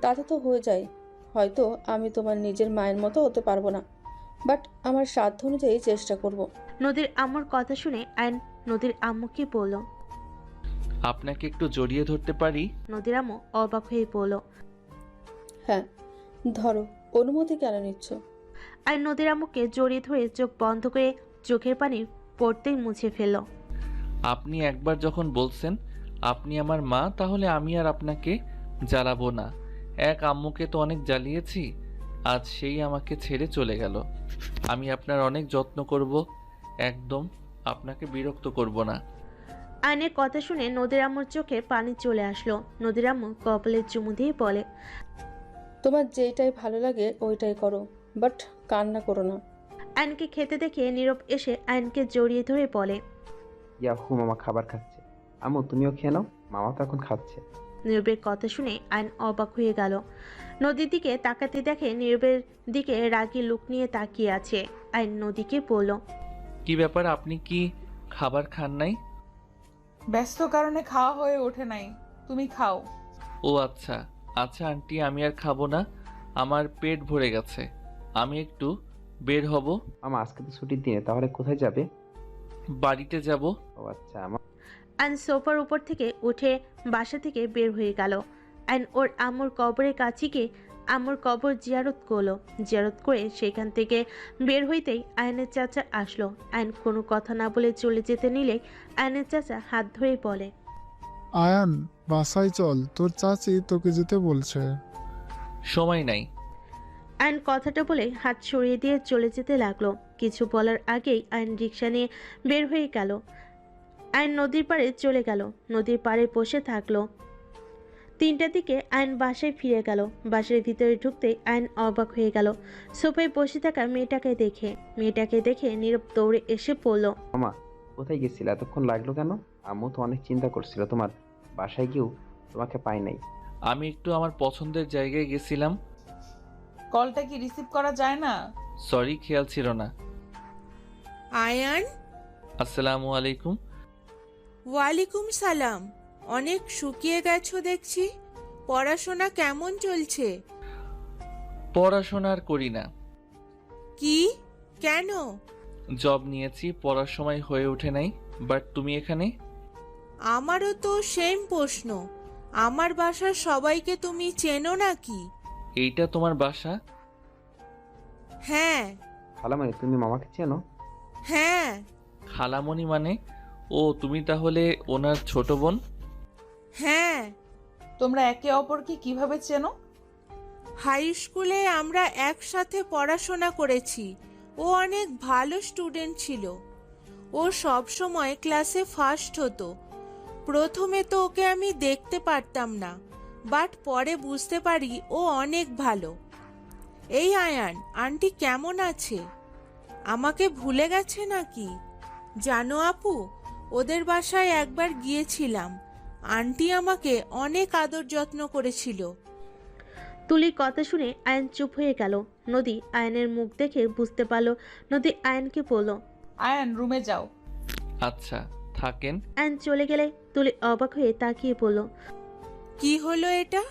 তাতে তো হয়ে যায়। হয়তো আমি তোমার নিজের মায়ের মতো হতে পারবো না, বাট আমার সাধ্য অনুযায়ী চেষ্টা করব। নদীর আম্মুর কথা শুনে আয়ন নদীর আম্মুকে বলল। আপনাকে একটু জড়িয়ে ধরতে পারি? নদীর আম্মু অবাক হয়ে বলল। হ্যাঁ ধরো, অনুমতি কেন নিচ্ছ? আয়ন নদীর আম্মুকে জড়িয়ে ধরে চোখ বন্ধ করে চোখের পানি পড়তেই মুছে ফেলল। আপনি একবার যখন বলছেন আপনি আমার মা, তাহলে আমি আর আপনাকে জ্বালাবো না। এক আম্মুকে তো অনেক জ্বালিয়েছি, আজ সেই আমাকে ছেড়ে চলে গেল। আমি আপনার অনেক যত্ন করব, একদম আপনাকে বিরক্ত করব না। আয়নের কথা শুনে নদীর আম্মুর চোখে পানি চলে আসলো। নদীর আম্মু কপালে চুমু দিয়ে বলে, তোমার যেটাই ভালো লাগে ওইটাই করো, বাট কান্না করো না। আয়নকে খেতে দেখে নীরব এসে আয়নকে জড়িয়ে ধরে বলে। ইয়াহু, মামা খাবার খাচ্ছে। আম্মু তুমিও খেয়ে নাও, মামা তো এখন খাচ্ছে। নীরবের কথা শুনে আয়ন অবাক হয়ে গেল। নদীর দিকে তাকাতে দেখে নীরবের দিকে রাগী লুক নিয়ে তাকিয়ে আছে। আয়ন নদীকে বলল, কি ব্যাপার, আপনি কি খাবার খান নাই? ব্যস্ত কারণে খাওয়া হয়ে ওঠে নাই, তুমি খাও। ও আচ্ছা আচ্ছা আন্টি, আমি আর খাবো না, আমার পেট ভরে গেছে, আমি একটু বের হব। মামা আজকে তো ছুটির দিনে, তাহলে কোথায় যাবে? বাড়িতে যাব। ও আচ্ছা। আমার আয়ন সোফার উপর থেকে উঠে বাসা থেকে বের হয়ে গেল। আয়ন ওর আম্মুর কবরের কাছে গিয়ে আম্মুর কবর জিয়ারত করলো। জিয়ারত করে সেখান থেকে বের হইতেই আয়নের চাচা আসলো। আয়ন কোনো কথা না বলে চলে যেতে নিলে আয়নের চাচা হাত ধরে বলে, আয়ান বাসায় চল, তোর চাচি তোকে যেতে বলছে। সময় নাই। আয়ন কথাটা বলে হাত সরিয়ে দিয়ে চলে যেতে লাগলো। কিছু বলার আগেই আয়ন রিক্সা নিয়ে বের হয়ে গেল। আয়ন নদীর পাড়ে চলে গেল। নদীর পাড়ে বসে থাকলো। 3টার দিকে আয়ন বাসায় ফিরে গেল। বাসার ভিতরে ঢুকতেই আয়ন অবাক হয়ে গেল সোফায় বসে থাকা মেয়েটাকে দেখে নীরব দৌড়ে এসে পড়ল। মামা কোথায় গেছিল? এতক্ষণ লাগলো কেন? আম্মু তো অনেক চিন্তা করছিল, তোমার বাসায় গিয়েও তোমাকে পাই নাই। আমি একটু আমার পছন্দের জায়গায় গেছিলাম। কলটা কি রিসিভ করা যায় না? সরি, খেয়াল ছিল না। আয়ান, আসসালামু আলাইকুম। ওয়ালাইকুম সালাম। অনেক শুকিয়ে গেছো দেখছি। পড়াশোনা কেমন চলছে? পড়াশোনা আর করি না। কি? কেন? জব নিয়েছি, পড়ার সময় হয়ে ওঠে নাই। বাট তুমি এখানে? আমারও তো সেম প্রশ্ন। আমার বাসার সবাইকে তুমি চেনো নাকি? এইটা তোমার বাসা? হ্যাঁ। খালামানি তুমি মামাকে চেনো? হ্যাঁ। খালামণি মানে? ও তুমি তাহলে ওনার ছোট বোন? হ্যাঁ। তোমরা একে অপরকে কিভাবে চেনো? হাই স্কুলে আমরা একসাথে পড়াশোনা করেছি। ও অনেক ভালো স্টুডেন্ট ছিল। ও সব সময় ক্লাসে ফার্স্ট হতো। প্রথমে তো ওকে আমি দেখতে পারতাম না, বাট পরে বুঝতে পারি ও অনেক ভালো। এই আয়ান, আন্টি কেমন আছে? আমাকে ভুলে গেছে নাকি? জানো আপু, ওদের বাসায় একবার গিয়েছিলাম। আন্টি আমাকে অনেক আদর যত্ন করেছিল। তুলির কথা শুনে আয়ন চুপ হয়ে গেল। নদী আয়নের মুখ দেখে বুঝতে পারল। নদী আয়নকে বলল, আয়ান রুমে যাও। আচ্ছা থাকেন। আয়ন চলে গেলে তুলি অবাক হয়ে তাকিয়ে বলল, কি হলো এটা?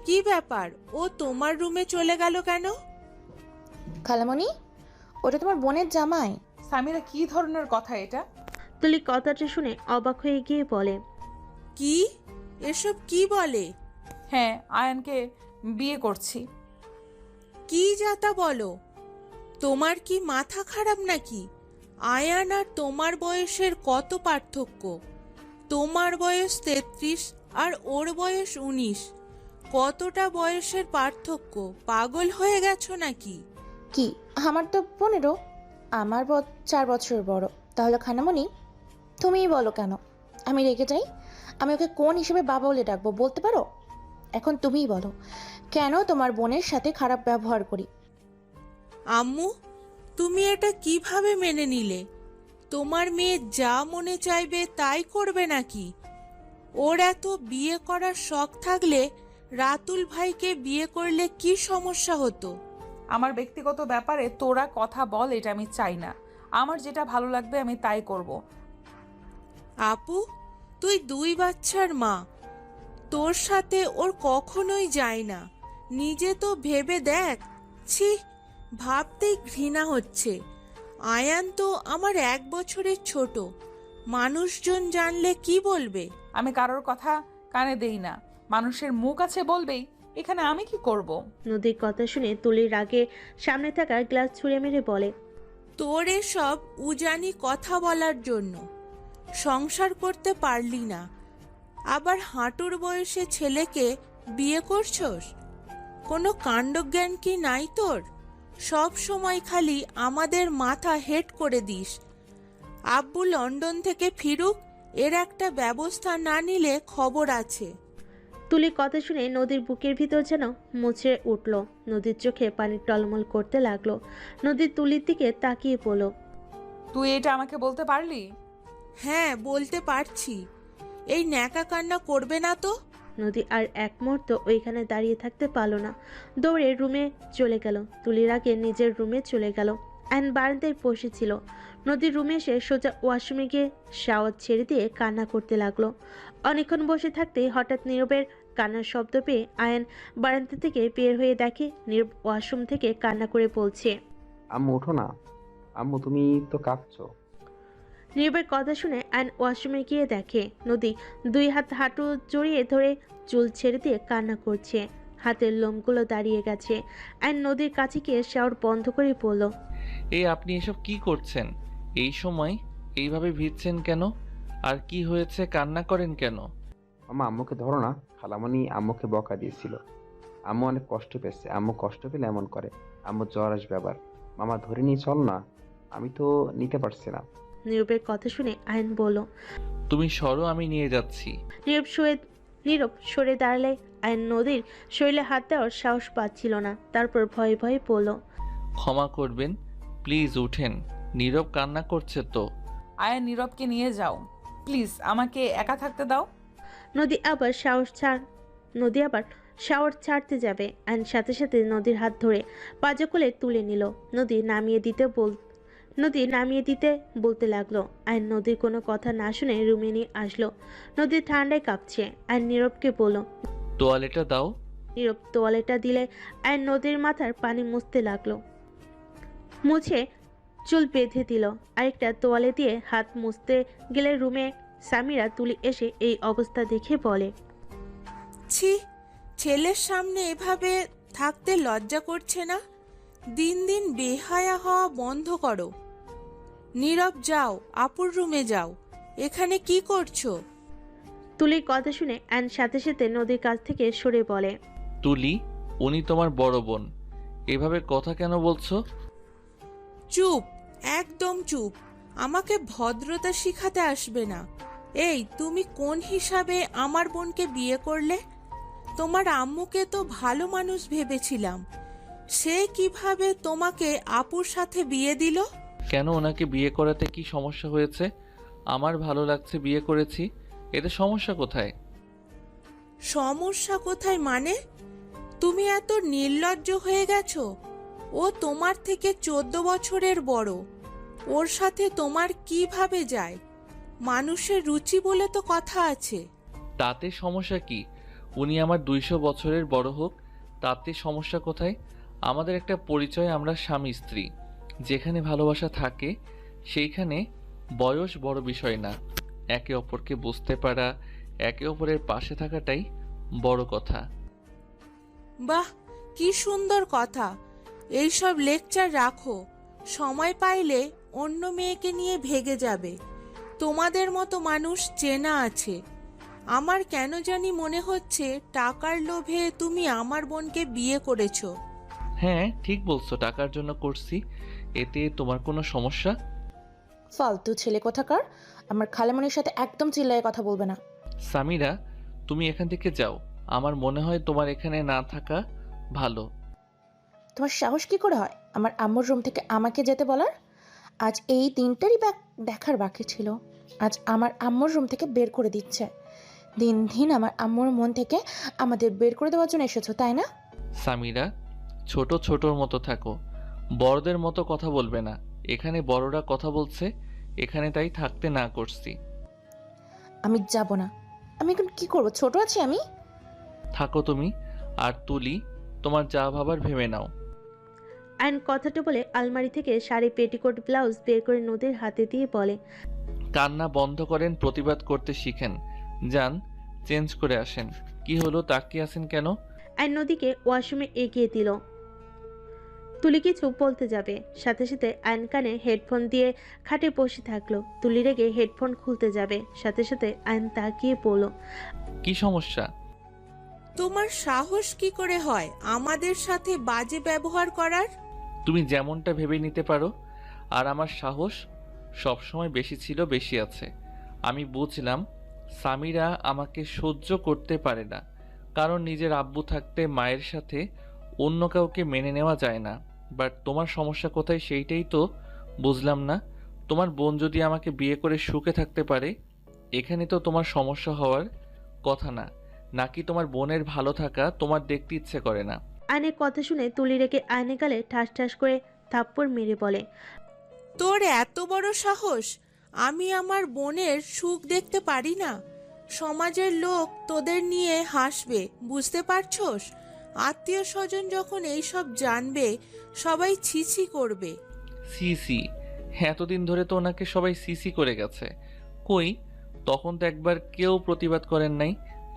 কি ব্যাপার? ও তোমার রুমে চলে গেল কেন? খালামণি, ওটা তোমার বোনের জামাই। সামিরা, কি ধরনের কথা এটা? তুলি কথাটা শুনে অবাক হয়ে গিয়ে বলে, কি? এসব কি বলে? হ্যাঁ, আয়ানকে বিয়ে করছি। কি যাতা বলো? তোমার কি মাথা খারাপ নাকি? আয়ান আর তোমার বয়সের কত পার্থক্য? তোমার বয়স 33 আর ওর বয়স 19। কতটা বয়সের পার্থক্য? পাগল হয়ে গেছো নাকি? কি, আমার তো 15। আমার 4 বছর বড়। তাহলে খালামণি তুমিই বলো কেন আমি রেগে যাই? আমি ওকে কোন হিসেবে বাবা বলে ডাকবো বলতে পারো? এখন তুমিই বলো, কেন তোমার বোনের সাথে খারাপ ব্যবহার করি? আম্মু, তুমি এটা কিভাবে মেনে নিলে? তোমার মেয়ে যা মনে চাইবে তাই করবে নাকি? ওর এত বিয়ে করার শখ থাকলে রাতুল ভাইকে বিয়ে করলে কি সমস্যা হতো? আমার ব্যক্তিগত ব্যাপারে তোরা কথা বল, এটা আমি চাই না। আমার যেটা ভালো লাগবে আমি তাই করব। আপু, তুই 2 বাচ্চার মা, তোর সাথে ওর কখনোই যায় না। নিজে তো ভেবে দেখ। ছি, ভাবতেই ঘৃণা হচ্ছে। আয়ান তো আমার 1 বছরের ছোট। মানুষজন জানলে কি বলবে? আমি কারোর কথা কানে দেই না। মানুষের মুখ আছে বলবেই, এখানে আমি কি করব? নদীর কথা শুনে তুলির রাগে সামনে থাকা গ্লাস ছুঁড়ে মেরে বলে, তোর এসব উজানি কথা বলার জন্য সংসার করতে পারলি না, আবার হাঁটুর বয়সে ছেলেকে বিয়ে করছস? কোনো কাণ্ডজ্ঞান কি নাই তোর? সব সময় খালি আমাদের মাথা হেট করে দিস। আব্বু লন্ডন থেকে ফিরুক, এর একটা ব্যবস্থা না নিলে খবর আছে। তুলির কথা শুনে নদীর বুকের ভিতর যেন মুচড়ে উঠল। নদীর চোখে পানি টলমল করতে লাগলো। নদীর তুলির দিকে তাকিয়ে পড়ল। তুই এটা আমাকে বলতে পারলি? হ্যাঁ, বলতে পারছি। এই ন্যাকা কান্না করবে না তো? নদী আর এক মুহূর্ত ওইখানে দাঁড়িয়ে থাকতে পারলো না, দৌড়ে রুমে চলে গেল। তুলির আগে নিজের রুমে চলে গেল। আইন বারান্দায় বসেছিল। নদীর রুমে এসে সোজা ওয়াশরুমে গিয়ে শাওয়ার ছেড়ে দিয়ে কান্না করতে লাগলো। অনেকক্ষণ বসে থাকতেই হঠাৎ নীরবের কান্নার শব্দ পেয়ে আয়ন বারান্দা থেকে বের হয়ে দেখে নীরব ওয়াশরুম থেকে কান্না করে বলছে, আম্মু ওঠো না। আম্মু তুমি তো কাঁদছো। নীরবের কথা শুনে আয়ন ওয়াশরুমে গিয়ে দেখে নদী 2 হাত হাঁটু জড়িয়ে ধরে চুল ছেড়ে দিয়ে কান্না করছে। হাতের লোমগুলো দাঁড়িয়ে গেছে। আয়ন নদীর কাছে গিয়ে শাওয়ার বন্ধ করে বলল, এই আপনি এসব কি করছেন? এই সময় এইভাবে ভিজছেন কেন? আর কি হয়েছে, কান্না করেন কেন? মামা আম্মুকে ধরো না। খালামণি আম্মুকে বকা দিয়েছিল। আম্মু অনেক কষ্ট পেয়েছে। আম্মু কষ্ট পেলে এমন করে। আম্মু জ্বর আসবে আবার। মামা ধরে নিয়ে চল না। আমি তো নিতে পারছি না। নীরবের কথা শুনে আয়ন বলল, তুমি সরো, আমি নিয়ে যাচ্ছি। নীরব সরে দাঁড়ালে আয়ন নদীর শরীরে হাত দেওয়ার সাহস পাচ্ছিল না। তারপর ভয়ে ভয়ে বলল, ক্ষমা করবেন, প্লিজ উঠেন। নীরব কান্না করছে তো। আয়া নীরবকে নিয়ে যাও প্লিজ, আমাকে একা থাকতে দাও। নদী আবার শাওয়ার ছাড়তে যাবে। আইন সাথে সাথে নদীর হাত ধরে পাজা কোলে তুলে নিল। নদী নামিয়ে দিতে বলতে লাগলো। আইন নদীর কোনো কথা না শুনে রুমে নিয়ে আসলো। নদী ঠান্ডায় কাঁপছে। আইন নীরবকে বলল, তোয়ালেটা দাও। নীরব তোয়ালেটা দিলে আইন নদীর মাথার পানি মুছতে লাগলো। মুছে চুল বেঁধে দিল। আরেকটা তোয়ালে দিয়ে হাত মুছতে গেলে রুমে সামিরা তুলি এসে এই অবস্থা দেখে বলে, ছি, ছেলের সামনে এভাবে থাকতে লজ্জা করছে না? দিন দিন বেহায়া হওয়া বন্ধ করো। নীরব, যাও আপুর রুমে যাও। এখানে কি করছো? তুলির কথা শুনে আইন সাথে সাথে নদীর কাছ থেকে সরে বলে, তুলি, উনি তোমার বড় বোন, এভাবে কথা কেন বলছো? চুপ, একদম চুপ। আমাকে ভদ্রতা শিখাতে আসবে না। এই, তুমি কোন হিসাবে আমার বোনকে বিয়ে করলে? তোমার আম্মুকে তো ভালো মানুষ ভেবেছিলাম। সে কিভাবে তোমাকে আপুর সাথে বিয়ে দিল? কেন, ওনাকে বিয়ে করাতে কি সমস্যা হয়েছে? আমার ভালো লাগছে, বিয়ে করেছি, এতে সমস্যা কোথায়? সমস্যা কোথায় মানে? তুমি এত নির্লজ্জ হয়ে গেছো। ও তোমার থেকে 14 বছরের বড়। ওর সাথে তোমার কিভাবে যায়? মানুষের রুচি বলে তো কথা আছে। তাতে সমস্যা কি? উনি আমার 200 বছরের বড় হোক, তাতে সমস্যা কোথায়? আমাদের একটা পরিচয়, আমরা স্বামী স্ত্রী। যেখানে ভালোবাসা থাকে সেইখানে বয়স বড় বিষয় না। একে অপরকে বুঝতে পারা, একে অপরের পাশে থাকাটাই বড় কথা। বাহ, কি সুন্দর কথা। এইসব লেকচার রাখো। সময় পাইলে অন্য মেয়েকে নিয়ে ভেগে যাবে। তোমাদের মতো মানুষ চেনা আছে। আমার কেন জানি মনে হচ্ছে টাকার লোভে তুমি আমার বোনকে বিয়ে করেছো। হ্যাঁ, ঠিক বলছো, টাকার জন্য করছি। এতে তোমার কোনো সমস্যা? ফালতু ছেলে কোথাকার। আমার খালামণির সাথে একদম চিল্লায় কথা বলবে না। সামিরা, তুমি এখান থেকে যাও। আমার মনে হয় তোমার এখানে না থাকা ভালো। তোমার সাহস কি করে হয় আমার আম্মুর রুম থেকে আমাকে যেতে বলার? আজ এই দিনটারই দেখার বাকি ছিল। আজ আমার আম্মুর রুম থেকে বের করে দিচ্ছে। দিন দিন আমার আম্মুর মন থেকে আমাদের বের করে দেওয়ার জন্য এসেছো, তাই না? সামিরা, ছোটর মতো থাকো, বড়দের মতো কথা বলবে না। এখানে বড়রা কথা বলছে, এখানে তাই থাকতে না করছি। আমি যাব না। আমি এখন কি করব? ছোট আছি আমি? থাকো তুমি। আর তুলি, তোমার যা ভাবার ভেবে নাও। আয়ন কথাটা বলে আলমারি থেকে শাড়ি পেটিকোট ব্লাউজ বের করে নদীর হাতে দিয়ে বলে, কান্না বন্ধ করেন, প্রতিবাদ করতে শিখেন। যান, চেঞ্জ করে আসেন। কি হলো, তাকিয়ে আছেন কেন? আয়ন নদীকে ওয়াশরুমে এগিয়ে দিল। তুলি কিছু বলতে যাবে, সাথে সাথে আয়ন কানে হেডফোন দিয়ে খাটে বসে থাকলো। তুলি রেগে হেডফোন খুলতে যাবে, সাথে সাথে আয়ন তাকিয়ে পড়ল। কি সমস্যা? তোমার সাহস কি করে হয় আমাদের সাথে বাজে ব্যবহার করার? তুমি যেমনটা ভেবে নিতে পারো। আর আমার সাহস সবসময় বেশি ছিল, বেশি আছে। আমি বুঝলাম সামিরা আমাকে সহ্য করতে পারে না, কারণ নিজের আব্বু থাকতে মায়ের সাথে অন্য কাউকে মেনে নেওয়া যায় না। বাট তোমার সমস্যা কোথায় সেইটাই তো বুঝলাম না। তোমার বোন যদি আমাকে বিয়ে করে সুখে থাকতে পারে, এখানে তো তোমার সমস্যা হওয়ার কথা না। নাকি তোমার বোনের ভালো থাকা তোমার দেখতে ইচ্ছে করে না? আয়নের কথা শুনে তুলি রেগে আয়নে গালে ঠাস ঠাস করে থাপ্পড় মেরে বলে, তোর এত বড় সাহস! আমি আমার বোনের সুখ দেখতে পারি না? সমাজের লোক তোদের নিয়ে হাসবে, বুঝতে পারছোস? আত্মীয় স্বজন যখন এইসব জানবে, সবাই ছিছি করবে। সিসি? এতদিন ধরে তো ওনাকে সবাই সিসি করে গেছে। কই, তখন তো একবার কেউ প্রতিবাদ করেন নাই।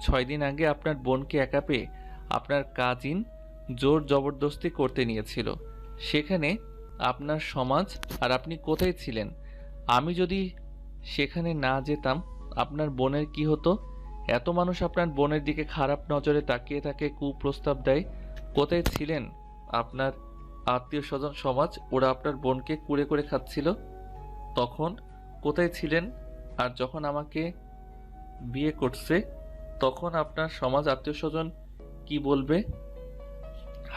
6 দিন আগে আপনার বোনকে একা পেয়ে আপনার কাজিন জোর জবরদস্তি করতে নিয়েছিল। সেখানে আপনার সমাজ আর আপনি কোথায় ছিলেন? আমি যদি সেখানে না যেতাম, আপনার বোনের কি হতো? এত মানুষ আপনার বোনের দিকে খারাপ নজরে তাকিয়ে তাকে কুপ্রস্তাব দেয়। কোথায় ছিলেন আপনার আত্মীয় স্বজন সমাজ? ওরা আপনার বোনকে কুড়ে করে খাচ্ছিল, তখন কোথায় ছিলেন? আর যখন আমাকে বিয়ে করছে, তখন আপনার সমাজ আত্মীয় স্বজন কি বলবে?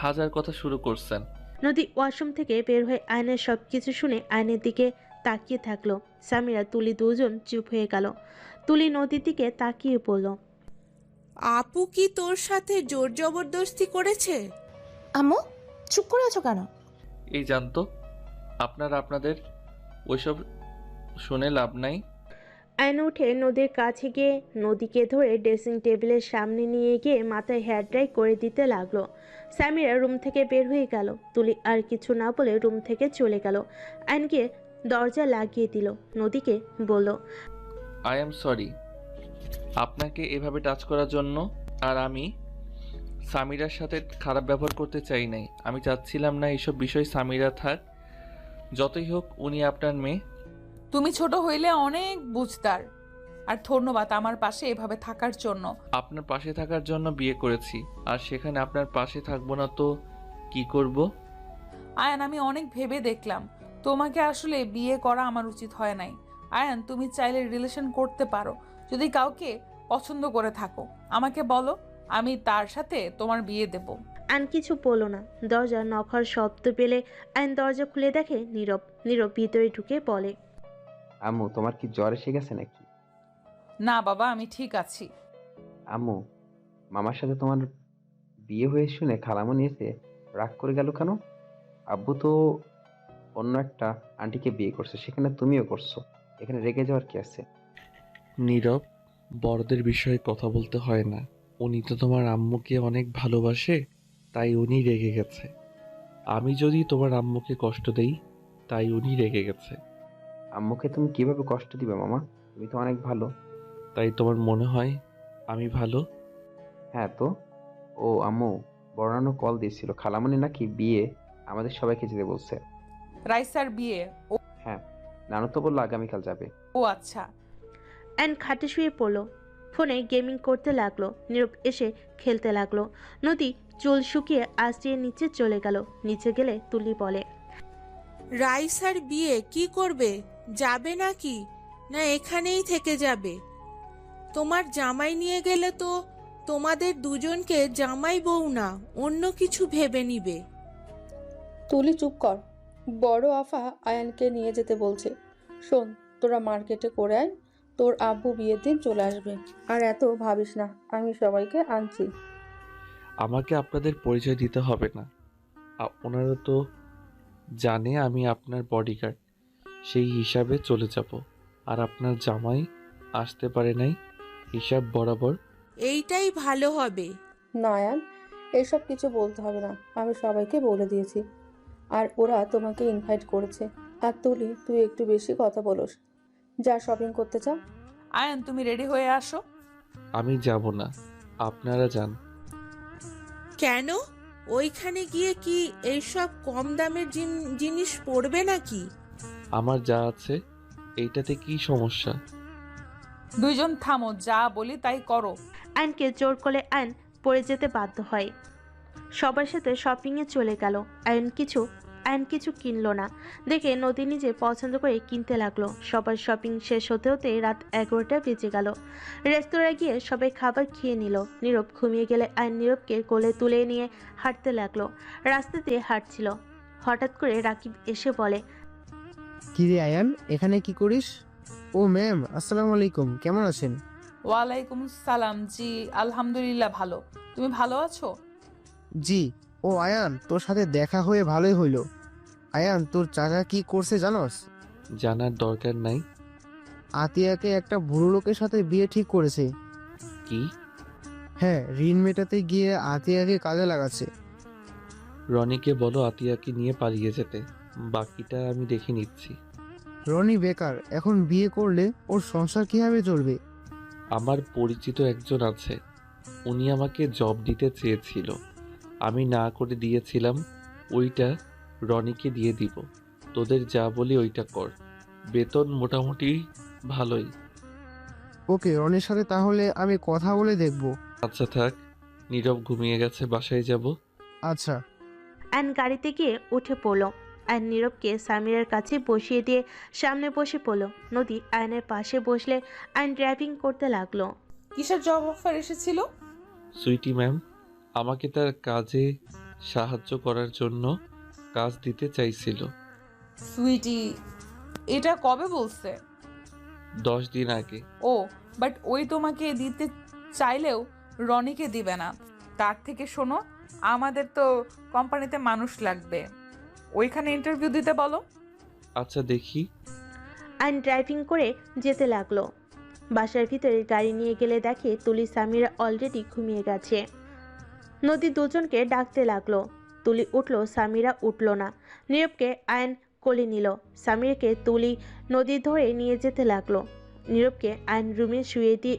হাজার কথা শুরু করছেন। নদী ওয়াশরুম থেকে বের হয়ে আয়নের সবকিছু শুনে আয়নের দিকে তাকিয়ে থাকলো। সামিরা তুলি দুজন চুপ হয়ে গেল। তুলি নদীর দিকে তাকিয়ে পড়ল। আপু কি তোর সাথে জোর জবরদস্তি করেছে? আম্মু, চুপ করে আছো কেন? এই জানতো, আপনাদের ওইসব শুনে লাভ নাই। আয়ন উঠে নদীর কাছে গিয়ে নদীকে ধরে ড্রেসিং টেবিলের সামনে নিয়ে গিয়ে মাথায় হেয়ার ড্রাই করে দিতে লাগলো। সামিরা রুম থেকে বের হয়ে গেল। তুলি আর কিছু না বলে রুম থেকে চলে গেল। আয়ন গিয়ে দরজা লাগিয়ে দিল। নদীকে বলল, আই এম সরি আপনাকে এভাবে টাচ করার জন্য। আর আমি সামিরার সাথে খারাপ ব্যবহার করতে চাই নাই। আমি চাচ্ছিলাম না এইসব বিষয় সামিরা থাক। যতই হোক উনি আপনার মেয়ে। তুমি ছোট হইলে অনেক বুঝতার। আর ধন্যবাদ আমার পাশে এভাবে থাকার জন্য। আপনার পাশে থাকার জন্য বিয়ে করেছি, আর সেখানে আপনার পাশে থাকবো না তো কি করব? আয়ান, আমি অনেক ভেবে দেখলাম তোমাকে আসলে বিয়ে করা আমার উচিত হয় নাই। আয়ান, তুমি চাইলে রিলেশন করতে পারো যদি কাউকে পছন্দ করে থাকো। আমাকে বলো, আমি তার সাথে তোমার বিয়ে দেব। আয়ন কিছু বলল না। দরজা নক হওয়ার শব্দ পেলে আয়ন দরজা খুলে দেখে নীরব। নীরব ভিতরে ঢুকে বলে, আম্মু, তোমার কি জ্বর এসে গেছে নাকি? না বাবা, আমি ঠিক আছি। আম্মু, মামার সাথে তোমার বিয়ে হয়ে শুনে খালামণি এসে রাগ করে গেল কেন? আব্বু তো অন্য একটা আন্টিকে বিয়ে করছে, সেখানে তুমিও করছো, এখানে রেগে যাওয়ার কি আছে? নীরব, বড়দের বিষয়ে কথা বলতে হয় না। উনি তো তোমার আম্মুকে অনেক ভালোবাসে, তাই উনি রেগে গেছে। আমি যদি তোমার আম্মুকে কষ্ট দেই, তাই উনি রেগে গেছে। আম্মুকে তুমি কিভাবে কষ্ট দিবে মামা? তুমি তো অনেক ভালো। তাই তোমার মনে হয় আমি ভালো? হ্যাঁ তো। ও আম্মু, বর্ণানো কল দিয়েছিল, খালামণি নাকি বিয়ে আমাদের সবাইকে যেতে বলছে। রাইসার বিয়ে? হ্যাঁ, নানু তো বললো আগামীকাল যাবে। ও আচ্ছা। অ্যান্ড খাটে শুয়ে পড়লো। ফোনে গেমিং করতে লাগলো। নীরব এসে খেলতে লাগলো। নদী চুল শুকিয়ে আঁচড়িয়ে নিচে চলে গেল। নিচে গেলে তুলি বলে, রাইসার বিয়ে কি করবে? যাবে নাকি, না এখানেই থেকে যাবে? তোমার জামাই নিয়ে গেলে তো তোমাদের দুজনকে জামাই বউ না, অন্য কিছু ভেবে নিবে। তুলি চুপ কর। বড় আফা আয়ানকে নিয়ে যেতে বলছে। শোন, তোরা মার্কেটে করে আয়, তোর আব্বু বিয়ের দিন চলে আসবে। আর এত ভাবিস না, আমি সবাইকে আনছি। আমাকে আপনাদের পরিচয় দিতে হবে না। ওনারা তো জানে আমি আপনার বডিগার্ড। সেই হিসাবে চলে যাব। আর আপনার জামাই আসতে পারে নাই, হিসাব বরাবর। এইটাই ভালো হবে। না আয়ান, এসব কিছু বলতে হবে না, আমি সবাইকে বলে দিয়েছি। আর ওরা তোমাকে ইনভাইট করেছে। আর তুলি, তুই একটু বেশি কথা বলোস। যা শপিং করতে চাও। আয়ান তুমি রেডি হয়ে আসো। আমি যাব না, আপনারা যান। কেন? ওইখানে গিয়ে কি এইসব কম দামের জিনিস পড়বে নাকি? আমার যা আছে এইটাতে কি সমস্যা? দুইজন থামো, যা বলি তাই করো। আয়নকে জোর করে আয়ন পড়ে যেতে বাধ্য হয়। সবার সাথে শপিংয়ে চলে গেল। আয়ন কিছু কিনলো না দেখে নদী নিজে পছন্দ করে কিনতে লাগলো। সবার শপিং শেষ হতে হতে রাত 11টা বেজে গেল। রেস্তোরাঁ গিয়ে সবাই খাবার খেয়ে নিল। নীরব ঘুমিয়ে গেলে আয়ন নীরবকে কোলে তুলে নিয়ে হাঁটতে লাগলো। রাস্তা দিয়ে হাঁটছিল, হঠাৎ করে রাকিব এসে বলে, কিরে আয়ান, এখানে কি করিস? ও ম্যাম, আসসালামু আলাইকুম, কেমন আছেন? ওয়ালাইকুম সালাম। জি আলহামদুলিল্লাহ ভালো। তুমি ভালো আছো? জি। ও আয়ান, তোর সাথে দেখা হয়ে ভালোই হইলো। আয়ান, তোর চাচা কি করছে জানোস? জানার দরকার নাই। আতিয়াকে একটা বুড়ো লোকের সাথে বিয়ে ঠিক করেছে। কি? হ্যাঁ, ঋণ মেটাতে গিয়ে আতিয়াকে কাজে লাগাচ্ছে। রনিকে বলো আতিয়াকে নিয়ে পালিয়ে যেতে, বাকিটা আমি দেখে নিচ্ছি। রনি বেকার, এখন বিয়ে করলে ওর সংসার কিভাবে চলবে? আমার পরিচিত একজন আছে, উনি আমাকে জব দিতে চেয়েছিল, আমি না করে দিয়েছিলাম। ওইটা রনিকে দিয়ে দিব। তোদের যা বলি ওইটা কর, বেতন মোটামুটি ভালোই। ওকে, রনির সাথে তাহলে আমি কথা বলে দেখব। আচ্ছা থাক, নীরব ঘুমিয়ে গেছে, বাসায় যাব। আচ্ছা। আয়ন গাড়িতে গিয়ে উঠে পড়ল। আয়ন নীরবকে সামিরার কাছে বসিয়ে দিয়ে সামনে বসে পড়ল। নদী আয়নের পাশে বসলে আয়ন ড্রাইভিং করতে লাগলো। কিসের জব অফার এসেছিল? সুইটি ম্যাম আমাকে তার কাজে সাহায্য করার জন্য কাজ দিতে চাইছিল। সুইটি, এটা কবে বলছে? 10 দিন আগে। ও, বাট ওই তোমাকে দিতে চাইলেও রনিকে দিবে না। তার থেকে শোনো, আমাদের তো কোম্পানিতে মানুষ লাগবে, ওইখানে ইন্টারভিউ দিতে বলো। আচ্ছা দেখি। আয়ন ড্রাইভিং করে যেতে লাগলো। বাসার ভিতরে গাড়ি নিয়ে গেলে দেখে তুলি সামিরা অলরেডি ঘুমিয়ে গেছে। নদী দুজনকে ডাকতে লাগলো। তুলি উঠলো, সামিরা উঠল না। নীরবকে আয়ন কোলে নিল। সামিরাকে তুলি নদী ধরে নিয়ে যেতে লাগলো। নীরবকে আয়ন রুমে শুয়ে দিয়ে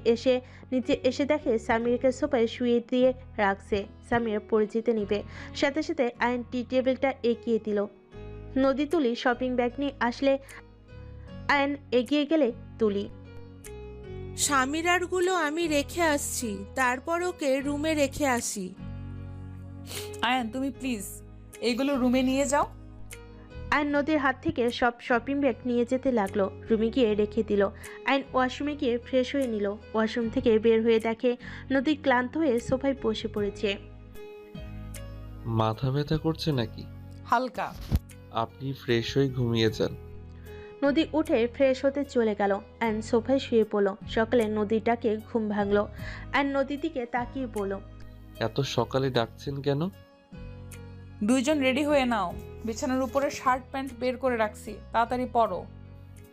নিচে এসে দেখে সামিরাকে সোফায় শুয়ে দিয়ে রাখছে। সামিরা পড়ে যেতে নিবে, সাথে সাথে আয়ন টি টেবিলটা এগিয়ে দিল। নদী তুলি শপিং ব্যাগ নিয়ে আসলে আয়ন এগিয়ে গেলে তুলি, স্বামীরারগুলো আমি রেখে আসছি, তারপর ওকে রুমে রেখে আসি। আয়ান তুমি প্লিজ এগুলো রুমে নিয়ে যাও। আয়ন নদীর হাত থেকে সব শপিং ব্যাগ নিয়ে যেতে লাগলো। রুমে গিয়ে রেখে দিল। আয়ন ওয়াশরুমে গিয়ে ফ্রেশ হয়ে নিল। ওয়াশরুম থেকে বের হয়ে দেখে নদী ক্লান্ত হয়ে সোফায় বসে পড়েছে। মাথা ব্যথা করছে নাকি? হালকা। আপনি ফ্রেশ হয়ে ঘুমিয়ে যান। নদী উঠে ফ্রেশ হতে চলে গেল। আয়ন সোফায় শুয়ে পড়ল। সকালে নদীটাকে ঘুম ভাঙলো। আয়ন নদীর দিকে তাকিয়ে বলল, এত সকালে ডাকছেন কেন? দুইজন রেডি হয়ে নাও, বিছানার উপরে শার্ট প্যান্ট বের করে রাখছি, তাড়াতাড়ি পরো।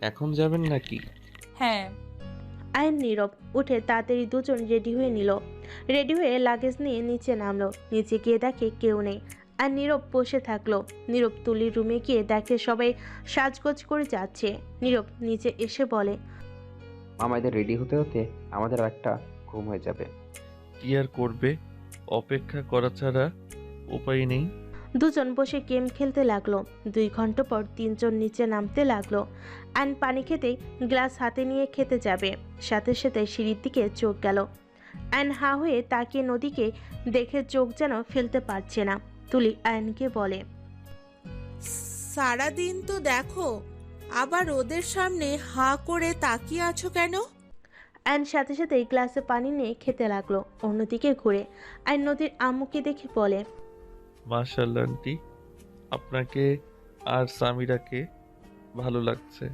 এখন যাবেন নাকি? হ্যাঁ। আয়ন নীরব উঠে তাড়াতাড়ি দুজন রেডি হয়ে নিল। রেডি হয়ে লাগেজ নিয়ে নিচে নামলো। নিচে গিয়ে দেখে কেউ নেই। আর নীরব বসে থাকলো। নীরব তুলির রুমে গিয়ে দেখে সবাই সাজগোজ করে যাচ্ছে। নীরব নিচে এসে বলে, আমাদের রেডি হতে হতে আমাদের একটা ঘুম হয়ে যাবে। কি আর করবে, অপেক্ষা করা ছাড়া উপায় নেই। দুজন বসে গেম খেলতে লাগলো। 2 ঘন্টা পর তিনজন নিচে নামতে লাগলো। আয়ন পানি খেতে গ্লাস হাতে নিয়ে খেতে যাবে, সাথে সাথে সিঁড়ির দিকে চোখ গেল। আয়ন হা হয়ে তাকিয়ে নদীকে দেখে চোখ যেন ফেলতে পারছে না। তুলি আয়নকে বলে, সারাদিন তো দেখো, আবার ওদের সামনে হা করে তাকিয়ে আছো কেন? আয়ন সাথে সাথে গ্লাসে পানি নিয়ে খেতে লাগলো। অন্যদিকে ঘুরে আয়ন নদীর আম্মুকে দেখে বলে, মাশাআল্লাহ আন্টি, আপনাকে আর সামিরাকে ভালো লাগছে,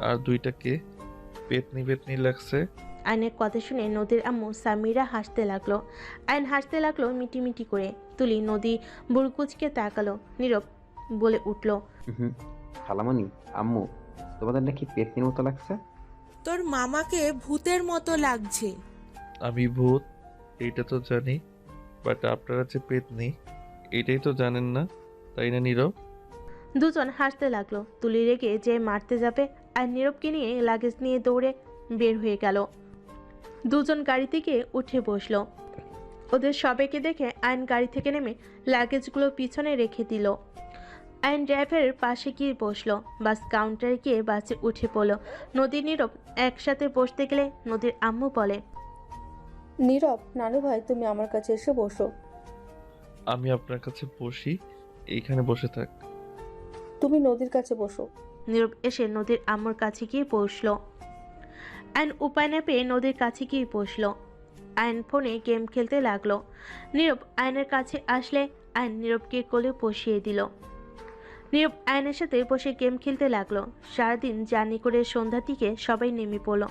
আর দুইটাকে পেতনি পেতনি লাগছে। আয়নের কথা শুনে নদীর আম্মু সামিরা হাসতে লাগলো। আয়ন হাসতে লাগলো মিটিমিটি করে। তুলি নদী বুড়কুচকে তাকালো। নীরব বলে উঠল, খালামণি, আম্মু, তোমাদের নাকি পেতনির মতো লাগছে। তোর মামাকে ভূতের মতো লাগছে। আমি ভূত এইটা তো জানি, বাট আপনারা যে পেতনি এটাই তো জানেন না, তাই না নীরব? দুজন হাসতে লাগলো। তুলি রেগে যে মারতে যাবে আর নীরবকে নিয়ে লাগেজ নিয়ে দৌড়ে বের হয়ে গেল। দুজন গাড়ি থেকে উঠে বসলো। ওদের সবাইকে দেখে আইন গাড়ি থেকে নেমে লাগেজগুলো পিছনে রেখে দিল। আইন ড্রাইভারের পাশে গিয়ে বসলো। বাস কাউন্টারে গিয়ে বাসে উঠে পড়লো। নদী নীরব একসাথে বসতে গেলে নদীর আম্মু বলে, নীরব, নানু ভাই তুমি আমার কাছে এসে বসো। আমি আপনার কাছে বসি, এইখানে বসে থাক। তুমি নদীর কাছে বসো। নীরব এসে নদীর আম্মুর কাছে গিয়ে বসলো। আইন উপায় না পেয়ে নদীর কাছে গিয়ে বসলো। আইন ফোনে গেম খেলতে লাগলো। নীরব আইনের কাছে আসলে আইন নীরবকে কোলে বসিয়ে দিল। নীরব আয়নের সাথে বসে গেম খেলতে লাগলো। সারাদিন জার্নি করে সন্ধ্যার দিকে সবাই নেমে পড়লো।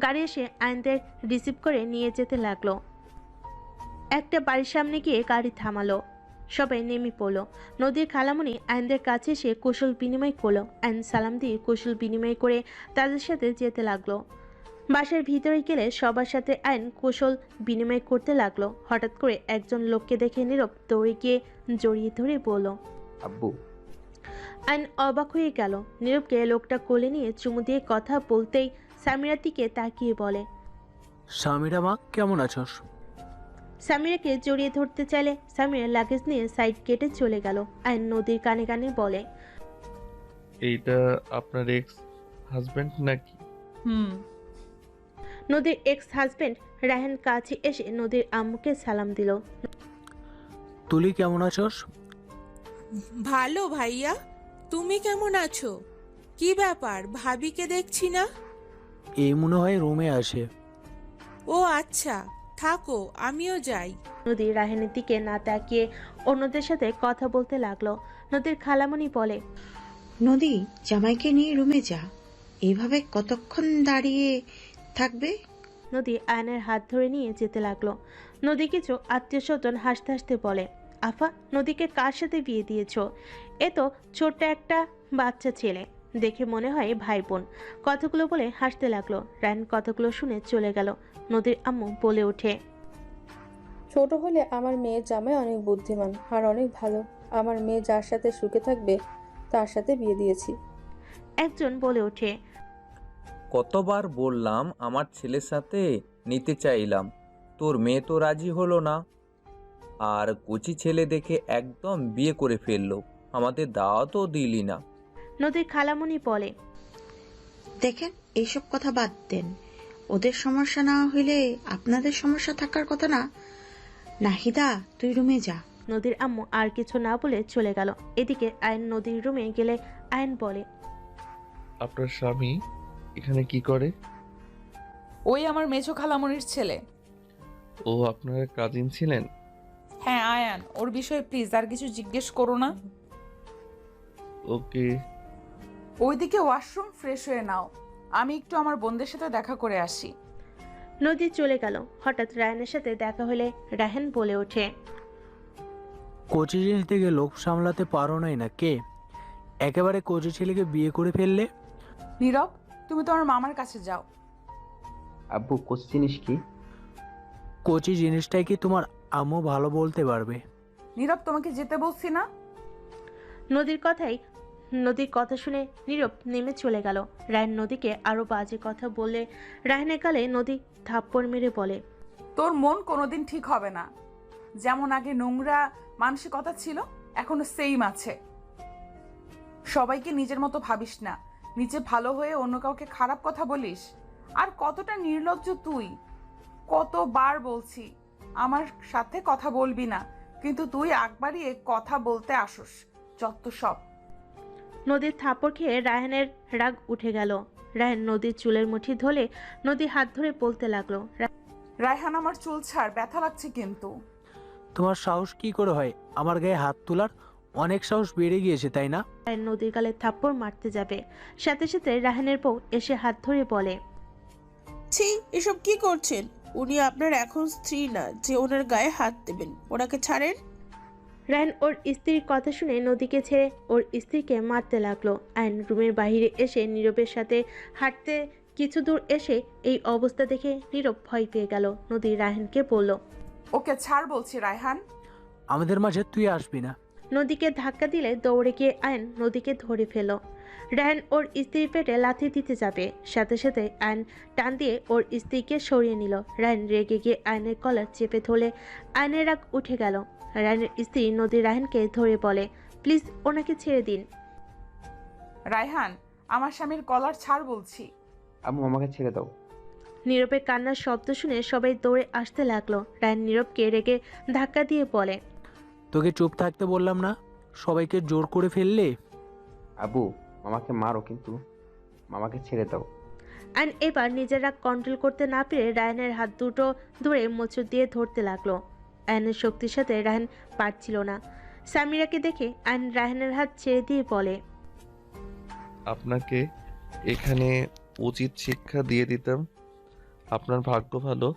গাড়ি এসে আইনদের রিসিভ করে নিয়ে যেতে লাগলো। একটা বাড়ির সামনে গিয়ে গাড়ি থামালো। সবাই নেমে পড়লো। নদীর খালামণি আইনদের কাছে এসে কুশল বিনিময় করলো। আইন সালাম দিয়ে কুশল বিনিময় করে তাদের সাথে যেতে লাগলো। বাসার ভিতরে গেলে সবার সাথে আইন কুশল বিনিময় করতে লাগলো। হঠাৎ করে একজন লোককে দেখে নীরব দৌড়ে গিয়ে জড়িয়ে ধরে বলল, আব্বু। আইন অবাক হয়ে গেল। নীরবকে লোকটা কোলে নিয়ে চুমু দিয়ে কথা বলতেই সামিরার দিকে তাকিয়ে বলে, সামিরা মা, কেমন আছোস? সামিরাকে জড়িয়ে ধরতে চাইলে সামিরা লাগেজ নিয়ে সাইড কেটে চলে গেল। আইন নদীর কানে কানে বলে, এইটা আপনার এক্স হাজবেন্ড নাকি? নদীর এক্স হাজবেন্ড রায়হান কাছে এসে নদীর আম্মুকে সালাম দিল। তুলি কেমন আছোস? ভালো ভাইয়া, তুমি কেমন আছো? কি ব্যাপার, ভাবিকে দেখছি না? এই মনে হয় রুমে আসে। ও আচ্ছা, থাকো, আমিও যাই। নদী রায়হানের দিকে না তাকিয়ে অন্যদের সাথে কথা বলতে লাগলো। নদীর খালামণি বলে, নদী, জামাইকে নিয়ে রুমে যা। এইভাবে কতক্ষণ দাঁড়িয়ে থাকবে? নদী আয়নের হাত ধরে নিয়ে যেতে লাগলো। নদী কিছু আত্মীয় স্বজন হাসতে হাসতে বলে, আফা, নদীকে কার সাথে বিয়ে দিয়েছো? এ তো ছোট্ট একটা বাচ্চা ছেলে, দেখে মনে হয় ভাই বোন। কথাগুলো বলে হাসতে লাগলো। রায়ন কথাগুলো শুনে চলে গেল। নদীর আম্মু বলে ওঠে, ছোট হলে আমার মেয়ের জামাই অনেক বুদ্ধিমান আর অনেক ভালো। আমার মেয়ে যার সাথে সুখে থাকবে তার সাথে বিয়ে দিয়েছি। একজন বলে ওঠে, কতবার বললাম আমার ছেলের সাথে নিতে চাইলাম, তোর মেয়ে তো রাজি হলো না। আর কচি ছেলে দেখে একদম বিয়ে করে ফেললো, আমাদের দাওয়াতও দিলি না। নদীর খালামণি বলে, দেখেন, এইসব কথা বাদ দেন। ওদের সমস্যা না হইলে আপনাদের সমস্যা থাকার কথা না। নাহিদা, তুই রুমে যা। নদীর আম্মু আর কিছু না বলে চলে গেল। এদিকে আয়ন নদীর রুমে গেলে আয়ন বলে, আপনার স্বামী এখানে কি করে? ওই আমার মেজো খালামণির ছেলে। ও আপনার কাজিন ছিলেন? হ্যাঁ আয়ান, ওর বিষয়ে প্লিজ আর কিছু জিজ্ঞেস করো না। ওকে। ওইদিকে ওয়াশরুম ফ্রেশ হয়ে নাও, আমি একটু আমার বোনদের সাথে দেখা করে আসি। নদী চলে গেল। হঠাৎ রায়নের সাথে দেখা হলে রায়হান বলে ওঠে, কচি জিনিস থেকে লোক সামলাতে পারো নাই না কে? একেবারে কচি ছেলেকে বিয়ে করে ফেললে। নীরব, তুমি তোমার মামার কাছে যাও। আব্বু, কোচ জিনিস কি? কচি জিনিসটাই কি তোমার আম্মু ভালো বলতে পারবে। নীরব, তোমাকে যেতে বলছি না? নদীর কথা শুনে নীরব নেমে চলে গেল। রায়ন নদীকে আরো বাজে কথা বললে রায়নের গালে নদী থাপ্পড় মেরে বলে, তোর মন কোনোদিন ঠিক হবে না। যেমন আগে নোংরা মানসিকতা ছিল, এখনো সেইম আছে। সবাইকে নিজের মতো ভাবিস না, নিজে ভালো হয়ে অন্য কাউকে খারাপ কথা বলিস। আর কতটা নির্লজ্জ তুই! কতবার বলছি আমার সাথে কথা বলবি না, কিন্তু তুই একবারই কথা বলতে আসস। যত সব। নদীর থাপ্পড় খেয়ে রায়হানের রাগ উঠে গেল। রায়হান নদীর চুলের মুঠি ধরে নদীর হাত ধরে বলতে লাগলো, রায়হান, আমার চুল ছাড়, ব্যথা লাগছে কিন্তু। তোমার সাহস কি করে হয় আমার গায়ে হাত তোলার? অনেক সাহস বেড়ে গিয়েছে, তাই না? রায়হান নদীর গালে থাপ্পড় মারতে যাবে, সাথে সাথে রায়হানের বউ এসে হাত ধরে বলে, ছি, এসব কি করছেন? উনি আপনার এখন স্ত্রী না যে ওনার গায়ে হাত দেবেন, ওনাকে ছাড়েন। রায়হান ওর স্ত্রীর কথা শুনে নদীকে ছেড়ে ওর স্ত্রীকে মারতে লাগলো। আয়ন রুমের বাইরে এসে নীরবের সাথে হাঁটতে কিছু দূর এসে এই অবস্থা দেখে নীরব ভয় পেয়ে গেল। নদী রায়হানকে বলল, ওকে ছাড় বলছি রায়হান। আমাদের মাঝে তুই আসবি না। নদীকে ধাক্কা দিলে দৌড়ে গিয়ে আয়ন নদীকে ধরে ফেল। রায়হান ওর স্ত্রীর পেটে লাথি দিতে যাবে, সাথে সাথে আয়ন টান দিয়ে ওর স্ত্রীকে সরিয়ে নিল। রায়হান রেগে গিয়ে আয়নের কলার চেপে ধরলে আয়নের রাগ উঠে গেল। রায়হানের স্ত্রী নদী রায়হানকে ধরে বলে, প্লিজ ওনাকে ছেড়ে দিন। রায়হান, আমার স্বামীর কলার ছাড় বলছি। আম্মু আমাকে ছেড়ে দাও। নীরবের কান্নার শব্দ শুনে সবাই দৌড়ে আসতে লাগলো। রায়হান নীরবকে রেগে ধাক্কা দিয়ে বলে, তোকে চুপ থাকতে বললাম না, সবাইকে জোর করে ফেললে। আব্বু মামাকে মারো, কিন্তু মামাকে ছেড়ে দাও। আয়ন এবার নিজের রাগ কন্ট্রোল করতে না পেরে রায়হানের হাত দুটো ধরে মোচড় দিয়ে ধরতে লাগলো। আয়নের শক্তির সাথে রায়হান পারছিল না। সামিরাকে দেখে আয়ন রায়হানের হাত ছেড়ে দিয়ে বলে, আপনাকে এখানে উচিত শিক্ষা দিয়ে দিতাম। আপনার ভাগ্য ভালো,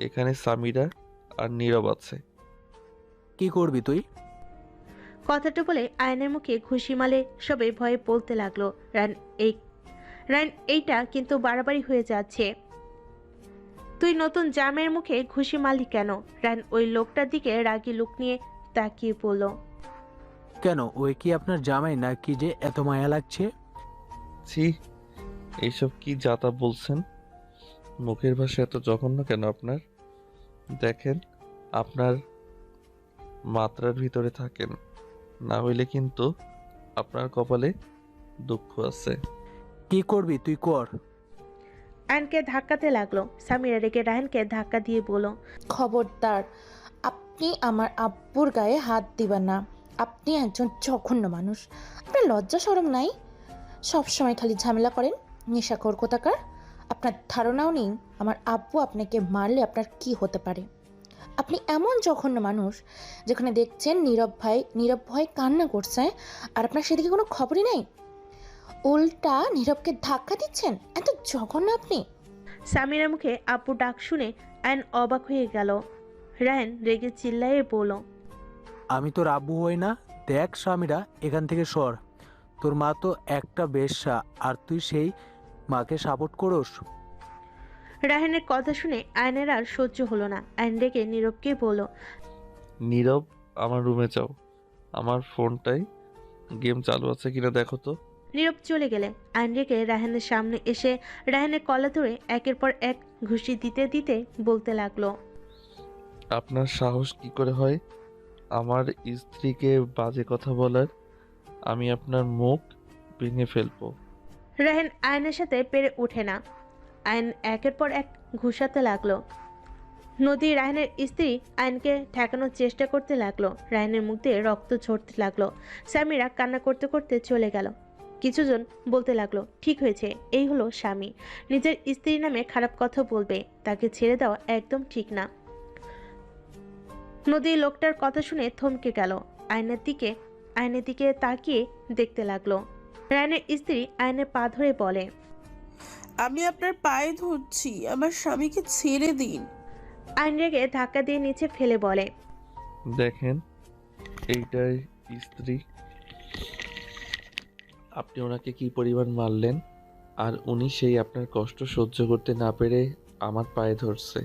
এখানে সামিরা আর নীরব আছে। কি করবি তুই? কথাটা বলে আয়নের মুখে ঘুষি মালে সবাই ভয়ে বলতে লাগলো, রায়হান এইটা কিন্তু বাড়াবাড়ি হয়ে যাচ্ছে। তুই নতুন জামের মুখে ঘুষি মারলি কেন? রায়হান ওই লোকটার দিকে রাগী লুক নিয়ে তাকিয়ে পড়ল। কেন, ওই কি আপনার জামাই নাকি যে এত মায়া লাগছে? ছি, এইসব কি যাতা বলছেন? মুখের ভাষা এত জঘন্য কেন আপনার? দেখেন, আপনার মাত্রার ভিতরে থাকেন, না হইলে কিন্তু আপনার কপালে দুঃখ আছে। কি করবি তুই কর। আয়নকে ধাক্কাতে লাগলো। সামিরা রেগে রায়হানকে ধাক্কা দিয়ে বলল, খবরদার, আপনি আমার আব্বুর গায়ে হাত দিবেন না। আপনি একজন জঘন্য মানুষ। আপনার লজ্জা শরম নাই? সবসময় খালি ঝামেলা করেন, নেশাখোর কোথাকার। আপনার ধারণাও নেই আমার আব্বু আপনাকে মারলে আপনার কি হতে পারে। আপনি এমন জঘন্য মানুষ, যেখানে দেখছেন নীরব ভয় কান্না করছে, আর আপনার সেদিকে কোনো খবরই নেই। উল্টা নীরবকে ধাক্কা দিচ্ছেন। এত জঘন্য আপনি। সামিরার মুখে আব্বু ডাক শুনে আয়ন অবাক হয়ে গেল। রায়হান রেগে চিল্লায়ে বলল, আমি তোর আব্বু হই না? দেখ স্বামীরা, এখান থেকে সর। তোর মা তো একটা বেশ্যা, আর তুই সেই মাকে সাপোর্ট করস। রায়হানের কথা শুনে আয়নের আর সহ্য হলো না। আয়ন রেগে নীরবকে বলল, নীরব, আমার রুমে যাও। আমার ফোনটায় গেম চালু আছে কিনা দেখো তো। নীরব চলে গেলে আয়ন রেগে রায়হানের সামনে এসে রায়হানের কলা ধরে একের পর এক ঘুষি দিতে দিতে বলতে লাগলো, আপনার সাহস কি করে হয় আমার স্ত্রীকে বাজে কথা বলার? আমি আপনার মুখ ভেঙে ফেলবো। রায়হান আয়নের সাথে পেরে ওঠে না। আয়ন একের পর এক ঘুষাতে লাগলো। নদী রায়হানের স্ত্রী আয়নকে ঠেকানোর চেষ্টা করতে লাগলো। রায়হানের মুখ দিয়ে রক্ত ঝরতে লাগলো। সামিরা কান্না করতে করতে চলে গেল। কিছুজন বলতে লাগলো, ঠিক হয়েছে, এই হলো স্বামী, নিজের স্ত্রীর নামে খারাপ কথা বলবে, তাকে ছেড়ে দেওয়া একদম ঠিক না। নদী লোকটার কথা শুনে থমকে গেল। আয়নের দিকে তাকিয়ে দেখতে লাগলো। রায়হানের স্ত্রী আয়নের পা ধরে বলে, আমি আপনার পায়ে ধরছি, আমার স্বামীকে ছেড়ে দিন। আয়ন রেগে ধাক্কা দিয়ে নিচে ফেলে বলে, দেখেন, এইটাই স্ত্রী। আপনি ওনাকে কি পরিমাণ মারলেন, আর উনি সেই আপনার কষ্ট সহ্য করতে না পেরে আমার পায়ে ধরছে।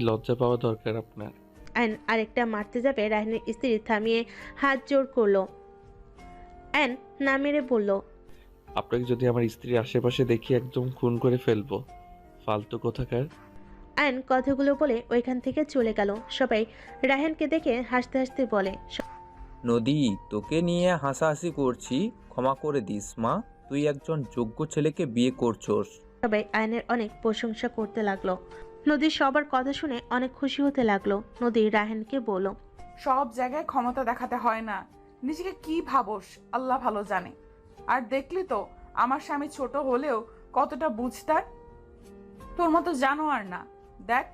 লজ্জা পাওয়া দরকার আপনার। আয়ন আরেকটা মারতে যাবে, রায়হানের স্ত্রী থামিয়ে হাত জোর করলো। আয়ন না মেরে বলল, আপনাকে যদি আমার স্ত্রীর আশেপাশে দেখি একদম খুন করে ফেলবো, ফালতু কোথাকার। আয়ন কথাগুলো বলে ওইখান থেকে চলে গেল। সবাই রায়হানকে দেখে হাসতে হাসতে বলে, নদী, তোকে নিয়ে হাসাহাসি করছি, ক্ষমা করে দিস মা। তুই একজন যোগ্য ছেলেকে বিয়ে করছস। সবাই আয়নের অনেক প্রশংসা করতে লাগলো। নদী সবার কথা শুনে অনেক খুশি হতে লাগলো। নদী রায়হানকে বলল, সব জায়গায় ক্ষমতা দেখাতে হয় না, নিজেকে কি ভাবোস আল্লাহ ভালো জানে। আর দেখলি তো আমার স্বামী ছোট হলেও কতটা বুঝতার। তোর মতো জানোয়ার না। দেখ,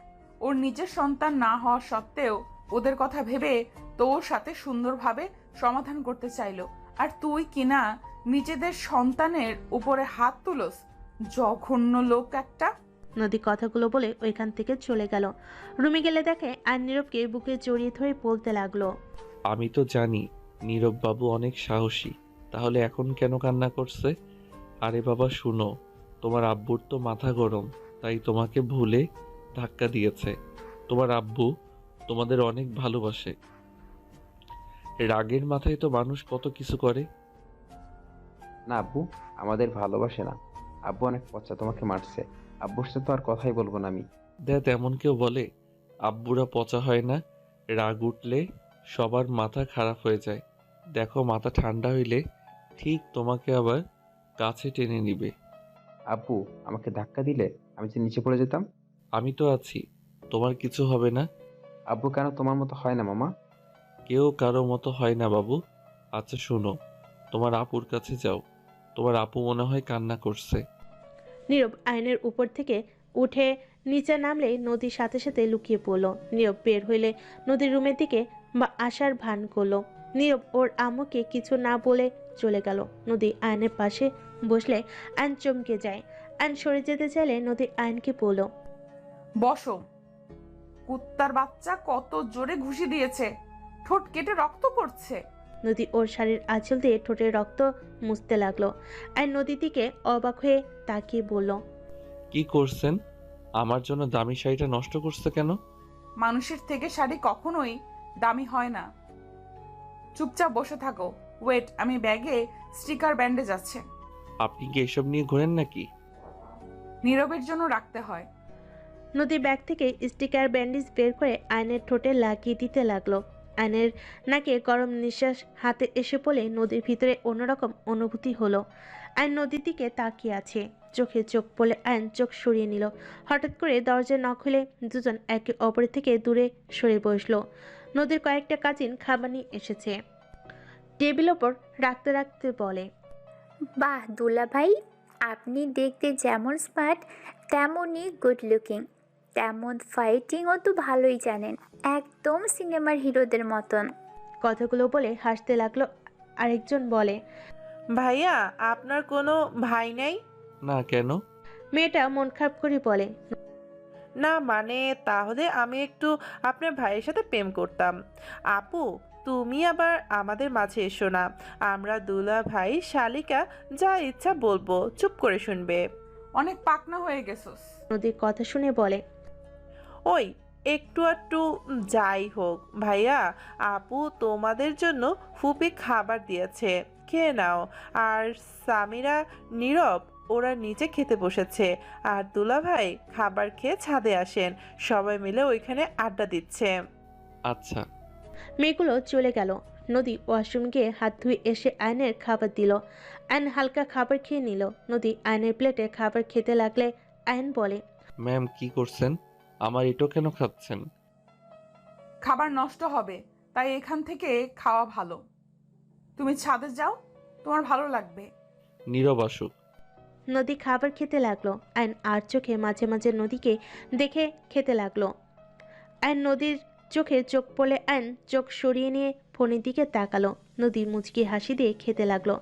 ওর নিজের সন্তান না হওয়া সত্ত্বেও ওদের কথা ভেবে তোর সাথে সুন্দরভাবে সমাধান করতে চাইলো, আর তুই কিনা নিজেদের সন্তানের উপরে হাত তুলস। জঘন্য লোক একটা। নদী কথাগুলো বলে ওইখান থেকে চলে গেল। রুমে গেলে দেখে আয়ন নীরবকে বুকে জড়িয়ে ধরে বলতে লাগলো, আমি তো জানি নীরব বাবু অনেক সাহসী, তাহলে এখন কেন কান্না করছে? আরে বাবা শুনো, তোমার আব্বুর তো মাথা গরম, তাই তোমাকে ভুলে ধাক্কা দিয়েছে। তোমার আব্বু তোমাদের অনেক ভালোবাসে। রাগের মাথায় তো মানুষ কত কিছু করে। না আব্বু আমাদের ভালোবাসে না। আব্বু অনেক পচা, তোমাকে মারছে। আব্বুর সাথে তো আর কথাই বলবো না আমি। দেখ এমন কেউ বলে আব্বুরা পচা হয় না। রাগ উঠলে সবার মাথা খারাপ হয়ে যায়। দেখো মাথা ঠান্ডা হইলে ঠিক তোমাকে আবার কাছে টেনে নিবে। আব্বু আমাকে ধাক্কা দিলে আমি যে নিচে পড়ে যেতাম। আমি তো আছি, তোমার কিছু হবে না। আব্বু কেন তোমার মতো হয় না মামা? কেউ কারো মতো হয় না বাবু। আচ্ছা শোনো, তোমার আপুর কাছে যাও। তোমার আপু মনে হয় কান্না করছে। নীরব আয়নের উপর থেকে উঠে নিচে নামলে নদীর সাথে সাথে লুকিয়ে পড়ল। নীরব বের হইলে নদীর রুমের দিকে বা আসার ভান করলো। নীরব ওর আম্মুকে কিছু না বলে চলে গেল। নদী আয়নের পাশে বসলে আয়ন চমকে যায়। আয়ন সরে যেতে চাইলে নদী আয়নকে বলল, বসো। কুত্তার বাচ্চা কত জোরে ঘুষি দিয়েছে, ঠোঁট কেটে রক্ত পড়ছে। নদী ওর শাড়ির আঁচল দিয়ে ঠোঁটের রক্ত মুছতে লাগলো। আয়ন নদীর দিকে অবাক হয়ে তাকিয়ে বলল, কি করছেন? আমার জন্য দামি শাড়িটা নষ্ট করছে কেন? মানুষের থেকে শাড়ি কখনোই দামি হয় না। চুপচাপ বসে থাকো। ওয়েট, আমি ব্যাগে স্টিকার ব্যান্ডেজ আছে। আপনি কি এসব নিয়ে ঘোরেন নাকি? নীরবের জন্য রাখতে হয়। নদী ব্যাগ থেকে স্টিকার ব্যান্ডেজ বের করে আয়নের ঠোঁটে লাগিয়ে দিতে লাগলো। আয়নের নাকে গরম নিঃশ্বাস হাতে এসে পড়লে নদীর ভিতরে অন্যরকম অনুভূতি হলো। আয়ন নদীর দিকে তাকিয়ে আছে, চোখে চোখ পড়লে আয়ন চোখ সরিয়ে নিল। হঠাৎ করে দরজা নক হলে দুজন একে অপরের থেকে দূরে সরে বসলো। নদীর কয়েকটা কাজিন খাবার নিয়ে এসেছে। টেবিল ওপর রাখতে রাখতে বলে, বাহ দুলা ভাই, আপনি দেখতে যেমন স্মার্ট তেমনই গুড লুকিং, তেমন ফাইটিংও তো ভালোই জানেন, একদম সিনেমার হিরোদের মতন। কথাগুলো বলে হাসতে লাগলো। আরেকজন বলে, ভাইয়া আপনার কোনো ভাই নেই? না কেন? মেয়েটা মন খারাপ করে বলে, না মানে তাহলে আমি একটু আপনার ভাইয়ের সাথে প্রেম করতাম। আপু তুমি আবার আমাদের মাঝে এসো না, আমরা দুলা ভাই শালিকা যা ইচ্ছা বলবো চুপ করে শুনবে। অনেক পাকনা হয়ে গেছস। নদীর কথা শুনে বলে, ওই একটু একটু যাই হোক ভাইয়া, আপু তোমাদের জন্য ফুপি খাবার দিয়েছে, খেয়ে নাও। আর সামিরা নীরব ওরা নিচে খেতে বসেছে, আর দুলা ভাই খাবার খেয়ে ছাদে আসেন, সবাই মিলে ওইখানে আড্ডা দিচ্ছে। আচ্ছা। মেয়েগুলো চলে গেল। নদী ওয়াশরুম গিয়ে হাত ধুয়ে এসে আয়নের খাবার দিল। আয়ন হালকা খাবার খেয়ে নিল। নদী আয়নের প্লেটে খাবার খেতে লাগলে আয়ন বলে, ম্যাম কি করছেন? আমার এটো কেন খাচ্ছেন? খাবার নষ্ট হবে, তাই এখান থেকে খাওয়া ভালো। তুমি ছাদে যাও, তোমার ভালো লাগবে। নীরব আসুক। নদী খাবার খেতে লাগলো। আয়ন আর চোখে মাঝে মাঝে নদীকে দেখে খেতে লাগলো। আয়ন নদীর চোখে চোখ পড়লে আয়ন চোখ সরিয়ে নিয়ে ফোনের দিকে তাকালো। নদী মুচকি হাসি দিয়ে খেতে লাগলো।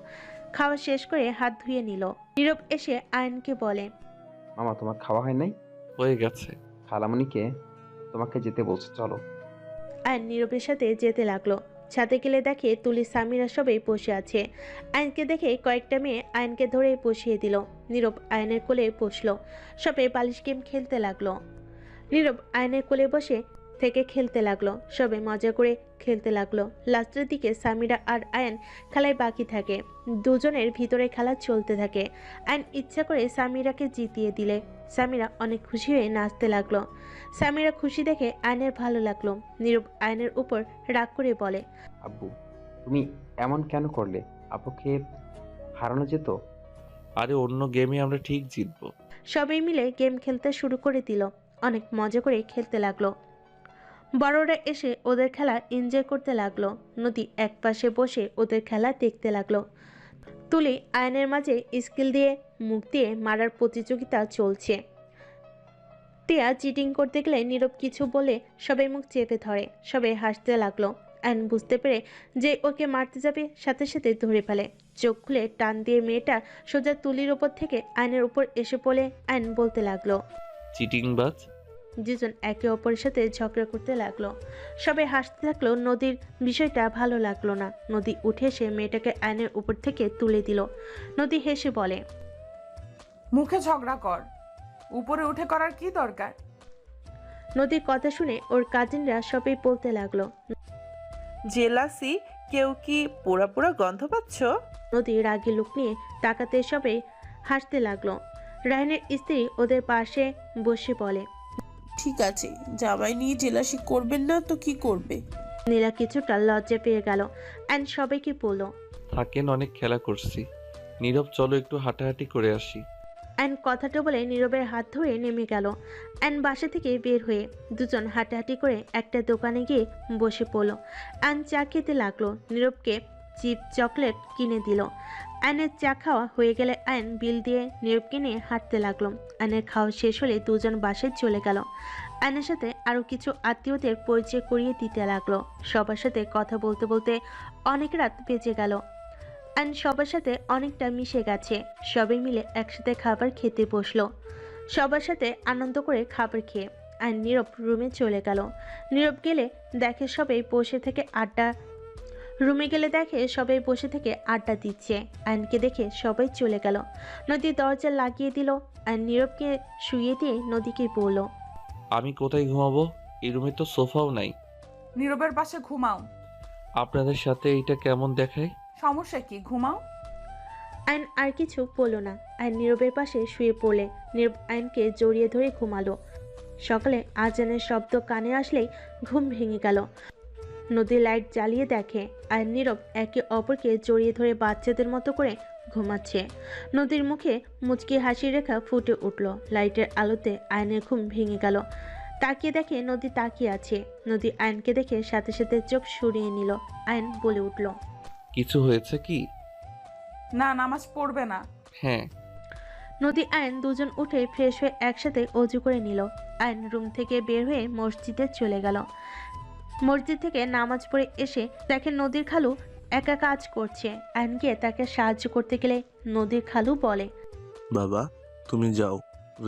খাওয়া শেষ করে হাত ধুয়ে নিল। নীরব এসে আয়নকে বলে, মামা তোমার খাওয়া হয় নাই? হয়ে গেছে। খালামণিকে তোমাকে যেতে বলছে, চলো। আয়ন নীরবের সাথে যেতে লাগলো। ছাদে গেলে দেখে তুলি সামিরা সবাই বসে আছে। আয়নকে দেখে কয়েকটা মেয়ে আয়নকে ধরে বসিয়ে দিল। নীরব আয়নের কোলে বসলো। সবাই বালিশ গেম খেলতে লাগলো। নীরব আয়নের কোলে বসে থেকে খেলতে লাগলো। সবাই মজা করে খেলতে লাগলো। লাস্টের দিকে সামিরা আর আয়ন খেলায় বাকি থাকে। দুজনের ভিতরে খেলা চলতে থাকে। আয়ন ইচ্ছা করে সামিরাকে জিতিয়ে দিলে সামিরা অনেক খুশি হয়ে নাচতে লাগলো। সামিরা খুশি দেখে আয়নের ভালো লাগলো। নীরব আয়নের উপর রাগ করে বলে, আব্বু তুমি এমন কেন করলে? আপুকে হারানো যেত। আরে অন্য গেমে আমরা ঠিক জিতবো। সবাই মিলে গেম খেলতে শুরু করে দিল। অনেক মজা করে খেলতে লাগলো। বড়রা এসে ওদের খেলা এনজয় করতে লাগলো। নদী এক পাশে বসে ওদের খেলা দেখতে লাগলো। তুলি আয়নের মাঝে স্কিল দিয়ে মুখ দিয়ে মারার প্রতিযোগিতা চলছে। টিয়া চিটিং করতে গেলে নীরব কিছু বলে সবাই মুখ চেপে ধরে। সবাই হাসতে লাগলো। আয়ন বুঝতে পেরে যে ওকে মারতে যাবে সাথে সাথে ধরে ফেলে। চোখ খুলে টান দিয়ে মেয়েটা সোজা তুলির ওপর থেকে আয়নের উপর এসে পড়ে আয়ন বলতে লাগলো, চিটিংবাজ। দুজন একে অপরের সাথে ঝগড়া করতে লাগলো। সবাই হাসতে থাকলো। নদীর বিষয়টা ভালো লাগলো না। নদী উঠে এসে মেয়েটাকে আয়নের উপর থেকে তুলে দিল। নদী হেসে বলে, মুখে ঝগড়া কর, উপরে উঠে করার কি দরকার? নদীর কথা শুনে ওর কাজিনরা সবাই বলতে লাগলো, জেলাসি, কেউ কি পোড়া পোড়া গন্ধ পাচ্ছ? নদী রাগী লুক নিয়ে তাকাতে সবাই হাসতে লাগলো। রায়নের স্ত্রী ওদের পাশে বসে বলে, ঠিক আছে, জামাই নিয়ে জেলাসি করবেন না তো কি করবে? নীলা কিছুটা লজ্জা পেয়ে গেল। অ্যান্ড সবাইকে বলল, থাকেন, অনেক খেলা করছি। নীরব, চলো একটু হাঁটাহাঁটি করে আসি। অ্যান্ড কথাটা বলে নীরবের হাত ধরে নেমে গেল। অ্যান্ড বাসা থেকে বের হয়ে দুজন হাঁটাহাঁটি করে একটা দোকানে গিয়ে বসে পড়লো। অ্যান্ড চা খেতে লাগলো। নীরবকে চিপ চকলেট কিনে দিল। অ্যানের চা খাওয়া হয়ে গেলে অ্যান বিল দিয়ে নীরবকে নিয়ে হাঁটতে লাগলো। অ্যানের খাওয়া শেষ হলে দুজন বাসায় চলে গেল। অ্যানের সাথে আরও কিছু আত্মীয়দের পরিচয় করিয়ে দিতে লাগলো। সবার সাথে কথা বলতে বলতে অনেক রাত বেজে গেল। অ্যান সবার সাথে অনেকটা মিশে গেছে। সবাই মিলে একসাথে খাবার খেতে বসলো। সবার সাথে আনন্দ করে খাবার খেয়ে অ্যান নীরব রুমে চলে গেল। নীরব গেলে দেখে সবাই বসে থেকে আড্ডা দিচ্ছে। অ্যানকে দেখে সবাই চলে গেল। নদী দরজা লাগিয়ে দিল। অ্যান নীরবকে শুইয়ে দিয়ে নদীকে বলল, আমি কোথায় ঘুমাবো? এই রুমে তো সোফাও নাই। নীরবের পাশে ঘুমাও। আপনাদের সাথে এইটা কেমন দেখায়? সমস্যা কি, ঘুমাও। আইন আর কিছু বলল না। আইন নীরবের পাশে শুয়ে পড়লে নীরব আইনকে জড়িয়ে ধরে ঘুমালো। সকালে আজানের শব্দ কানে আসলেই ঘুম ভেঙে গেল। নদী লাইট জ্বালিয়ে দেখে আইন নীরব একে অপরকে জড়িয়ে ধরে বাচ্চাদের মতো করে ঘুমাচ্ছে। নদীর মুখে মুচকি হাসি রেখা ফুটে উঠল। লাইটের আলোতে আইনের ঘুম ভেঙে গেল। তাকিয়ে দেখে নদী তাকিয়ে আছে। নদী আইনকে দেখে সাথে সাথে চোখ সরিয়ে নিল। আইন বলে উঠল, কিছু হয়েছে কি? না, নামাজ পড়বে না। হ্যাঁ। নদী আইন দুজন উঠে ফ্রেশ হয়ে একসাথে অজু করে নিল। আইন রুম থেকে বের হয়ে মসজিদে চলে গেল। মসজিদ থেকে নামাজ পড়ে এসে দেখে নদীর খালু একা কাজ করছে। আইন গিয়ে তাকে সাহায্য করতে গেলে নদীর খালু বলে, বাবা তুমি যাও,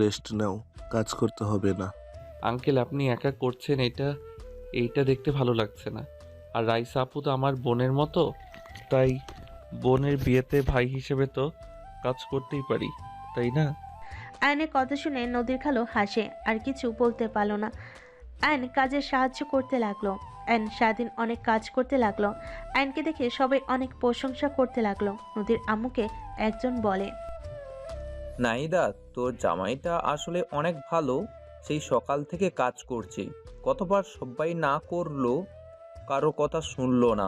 রেস্ট নাও, কাজ করতে হবে না। আঙ্কেল, আপনি একা করছেন, এইটা দেখতে ভালো লাগছে না। আর রাইসা আপু তো আমার বোনের মতো, তাই বোনের বিয়েতে ভাই হিসেবে তো কাজ করতেই পারি, তাই না? আইনের কথা শুনে নদীর খালু হাসে। আর কিছু বলতে পারলো না। আইন কাজে সাহায্য করতে লাগলো। আইন সারাদিন অনেক কাজ করতে লাগলো। আইনকে দেখে সবাই অনেক প্রশংসা করতে লাগলো। নদীর আম্মুকে একজন বলে, নাহিদা, তোর জামাইটা আসলে অনেক ভালো। সেই সকাল থেকে কাজ করছে। কতবার সবাই না করলো, কারো কথা শুনলো না।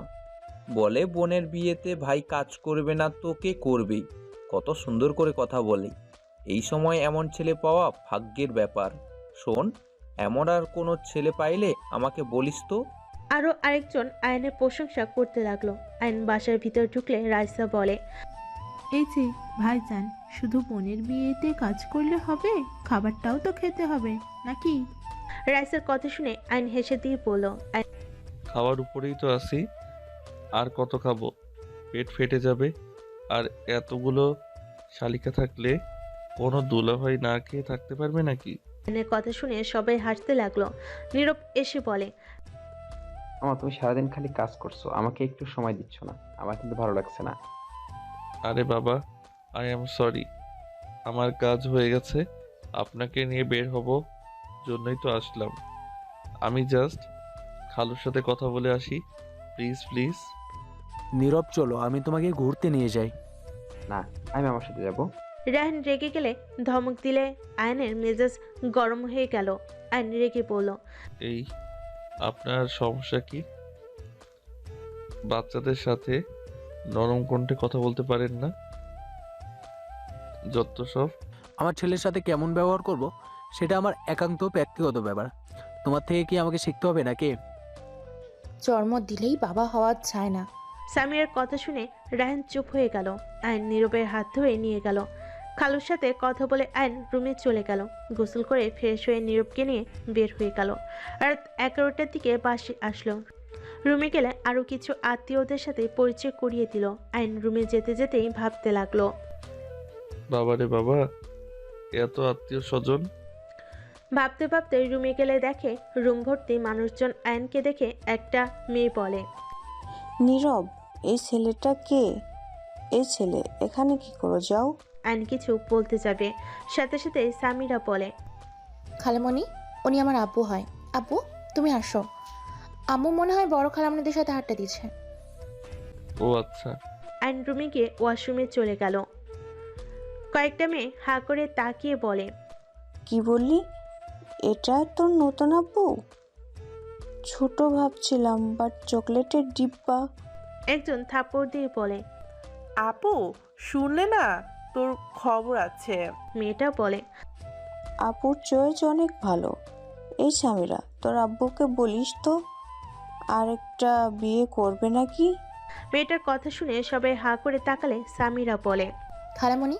বলে বোনের বিয়েতে ভাই কাজ করবে না তো কে করবে। কত সুন্দর করে কথা বলে। এই সময় এমন ছেলে পাওয়া ভাগ্যের ব্যাপার। শোন, এমন আর কোনো ছেলে পাইলে আমাকে বলিস তো। আরও আরেকজন আইনের প্রশংসা করতে লাগলো। আইন বাসার ভিতর ঢুকলে রাইসা বলে, এই যে ভাইজান, শুধু বোনের বিয়েতে কাজ করলে হবে? খাবারটাও তো খেতে হবে নাকি? রাইসার কথা শুনে আইন হেসে দিয়ে বলল, খাওয়ার উপরেই তো আছি, আর কত খাবো? পেট ফেটে যাবে। আর এতগুলো শালিকা থাকলে কোনো দুলাভাই না খেয়ে থাকতে পারবে নাকি? আইনের কথা শুনে সবাই হাসতে লাগলো। নীরব এসে বলে, আমার তুমি সারাদিন খালি কাজ করছো, আমাকে একটু সময় দিচ্ছ না, আমার কিন্তু ভালো লাগছে না। আরে বাবা, আই এম সরি, আমার কাজ হয়ে গেছে। আপনাকে নিয়ে বের হব জন্যই তো আসলাম। আমি জাস্ট খালুর সাথে কথা বলে আসি, প্লিজ প্লিজ। নীরব, চলো আমি তোমাকে ঘুরতে নিয়ে যাই। না, আমি আমার সাথে যাব। রায়হান রেগে গেলে ধমক দিলে আয়নের মেজাজ গরম হয়ে গেল। আয়ন রেগে বলল, এই আপনার সমস্যা কি? বাচ্চাদের সাথে নরম কণ্ঠে কথা বলতে পারেন না? যত সব। আমার ছেলের সাথে কেমন ব্যবহার করব সেটা আমার একান্ত ব্যক্তিগত ব্যাপার। তোমার থেকে কি আমাকে শিখতে হবে নাকি? জন্ম দিলেই বাবা হওয়া চায় না। সামিরার কথা শুনে রায়হান চুপ হয়ে গেল। আইন নীরবের হাত ধরে নিয়ে গেল। খালুর সাথে কথা বলে আইন রুমে চলে গেল। গোসল করে ফ্রেশ হয়ে নীরবকে নিয়ে বের হয়ে গেল। রাত 11টার দিকে বাসে আসলো। রুমে গেলে আরও কিছু আত্মীয়দের সাথে পরিচয় করিয়ে দিল। আইন রুমে যেতে যেতেই ভাবতে লাগলো, বাবারে বাবা, এত আত্মীয় স্বজন। ভাবতে ভাবতে রুমে গেলে দেখে রুম ভর্তি মানুষজন। আয়নকে দেখে একটা মেয়ে বলে, নীরব, এই ছেলেটা কে? এই ছেলে এখানে কি করো? যাও। আয়ন কিছু বলতে যাবে, সাথে সাথে সামিরা বলে, খালামণি, উনি আমার আব্বু হয়। আব্বু, তুমি আসো। আম্মু মনে হয় বড় খালামণিদের সাথে হাঁটতে দিচ্ছে। ও আচ্ছা। আয়ন রুমে গিয়ে ওয়াশরুমে চলে গেল। কয়েকটা মেয়ে হা করে তাকিয়ে বলে, কি বললি? এটা তোর নতুন আব্বু? ছোট ভাবছিলাম, বাট চকলেটের ডিব্বা। একজন থাপ্পড় দিয়ে বলে, আপু শুনলে না, তোর খবর আছে। মেয়েটা বলে, আপুর চয়েস অনেক ভালো। এই সামিরা, তোর আব্বুকে বলিস তো আরেকটা বিয়ে করবে নাকি? মেয়েটার কথা শুনে সবাই হা করে তাকালে সামিরা বলে, খালামণি,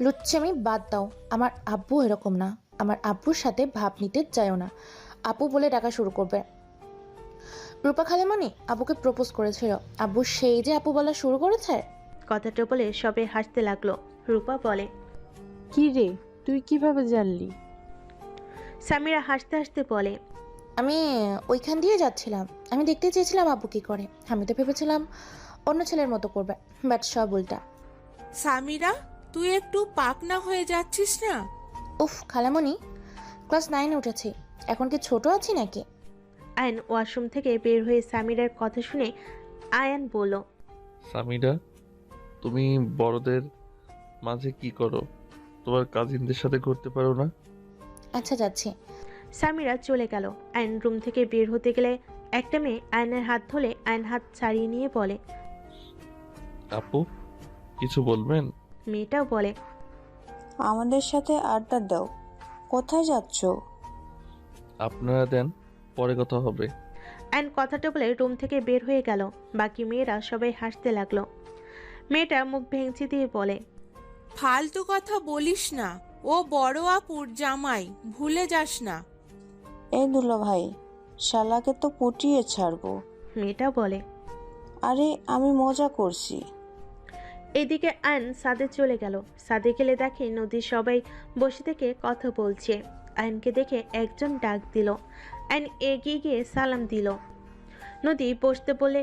লুচ্চামি বাদ দাও। আমার আব্বু এরকম না। আমার আব্বুর সাথে ভাব নিতে যাও না। আপু বলে ডাকা শুরু করবে। রূপা খালামণি আব্বুকে প্রপোজ করেছিল। আব্বু সেই যে আপু বলা শুরু করেছে। কথাটা বলে সবাই হাসতে লাগলো। রূপা বলে, কি রে, তুই কিভাবে জানলি? সামিরা হাসতে হাসতে বলে, আমি ওইখান দিয়ে যাচ্ছিলাম। আমি দেখতে চেয়েছিলাম আব্বু কি করে। আমি তো ভেবেছিলাম অন্য ছেলের মতো করবে, বাট সব উল্টা। সামিরা, তুই একটু পাকনা হয়ে যাচ্ছিস না? উফ খালামণি, ক্লাস 9-এ উঠেছি, এখন কি ছোট আছি নাকি? আয়ন ওয়াশরুম থেকে বের হয়ে সামিরার কথা শুনে আয়ান বলল, সামিরা, তুমি বড়দের মাঝে কি করো? তোমার কাজিনদের সাথে ঘুরতে পারো না? আচ্ছা যাচ্ছি। সামিরা চলে গেল। আয়ন রুম থেকে বের হতে গেলে একটা মেয়ে আয়নের হাত ধরে আয়ন হাত ছাড়িয়ে নিয়ে বলে, আপু কিছু বলবেন? মেয়েটাও বলে, আমাদের সাথে আড্ডা দাও। কোথায় যাচ্ছ? আপনারা দেন, পরে কথা হবে। আয়ন কথাটা বলে রুম থেকে বের হয়ে গেল। বাকি মেয়েরা সবাই হাসতে লাগলো। মেয়েটা মুখ ভেঙচি দিয়ে বলে, ফালতু কথা বলিস না, ও বড় আপুর জামাই, ভুলে যাস না। এই দুলা ভাই, শালাকে তো পটিয়ে ছাড়বো। মেয়েটা বলে, আরে আমি মজা করছি। এদিকে আয়ন সাদে চলে গেল। সাদে গেলে দেখে নদীর সবাই বসে থেকে কথা বলছে। আয়নকে দেখে একজন ডাক দিল। আয়ন এগিয়ে গিয়ে সালাম দিল। নদী বসতে বলে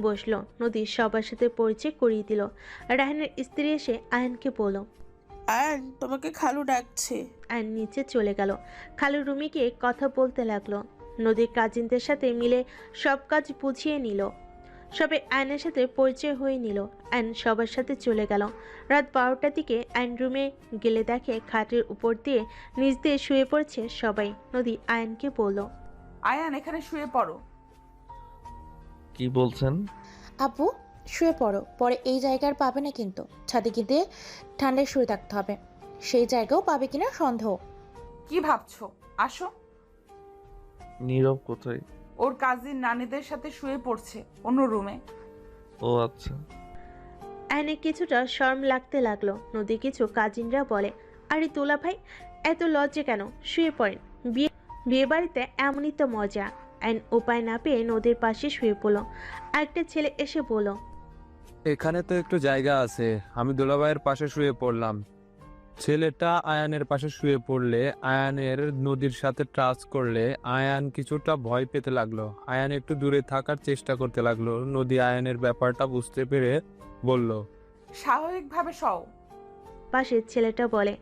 বসলো। নদী সবার সাথে পরিচয় করিয়ে দিল। রায়হানের স্ত্রী এসে আয়নকে বলল, আয়ান, তোমাকে খালু ডাকছে। আয়ন নিচে চলে গেল। খালু রুমে গিয়ে কথা বলতে লাগলো। নদীর কাজিনদের সাথে মিলে সব কাজ বুঝিয়ে নিল। সবাই আয়নের সাথে পরিচয় হয়ে নিল। আয়ন সবার সাথে চলে গেল। রাত 12টার দিকে আয়ন রুমে গেলে দেখে খাটের উপর দিয়ে নিচ দিয়ে শুয়ে পড়ছে সবাই। নদী আয়নকে বলল, আয়ান এখানে শুয়ে পড়ো। কি বলছেন? আপু শুয়ে পড়ো, পরে এই জায়গার পাবে না কিন্তু। ছাদে গিয়ে ঠান্ডায় শুয়ে থাকতে হবে। সেই জায়গাও পাবে কিনা সন্দেহ। কি ভাবছো? আসো। নীরব কোথায়? ওর কাজিন নানিদের সাথে শুয়ে পড়ছে অন্য রুমে। ও আচ্ছা। আয়নের কিছুটা শরম লাগতে লাগলো। নদী কিছু কাজিনরা বলে, আরে তোলা ভাই, এত লজ্জা কেন? শুয়ে পড়েন, বিয়ে বাড়িতে এমনই তো মজা। আইন উপায় না পেয়ে নদীর পাশে শুয়ে পড়লো। আরেকটা ছেলে এসে বলল, এখানে তো একটু জায়গা আছে, আমি দুলাভাইয়ের পাশে শুয়ে পড়লাম। ছেলেটা আয়ানের পাশে শুয়ে পড়লে আয়ানের নদীর সাথে টাচ করলে আয়ান কিছুটা ভয় পেতে লাগলো। আয়ান একটু দূরে থাকার চেষ্টা করতে লাগলো। নদী আয়ানের ব্যাপারটা বুঝতে পেরে বলল, স্বাভাবিকভাবে সও। পাশের ছেলেটা বলে,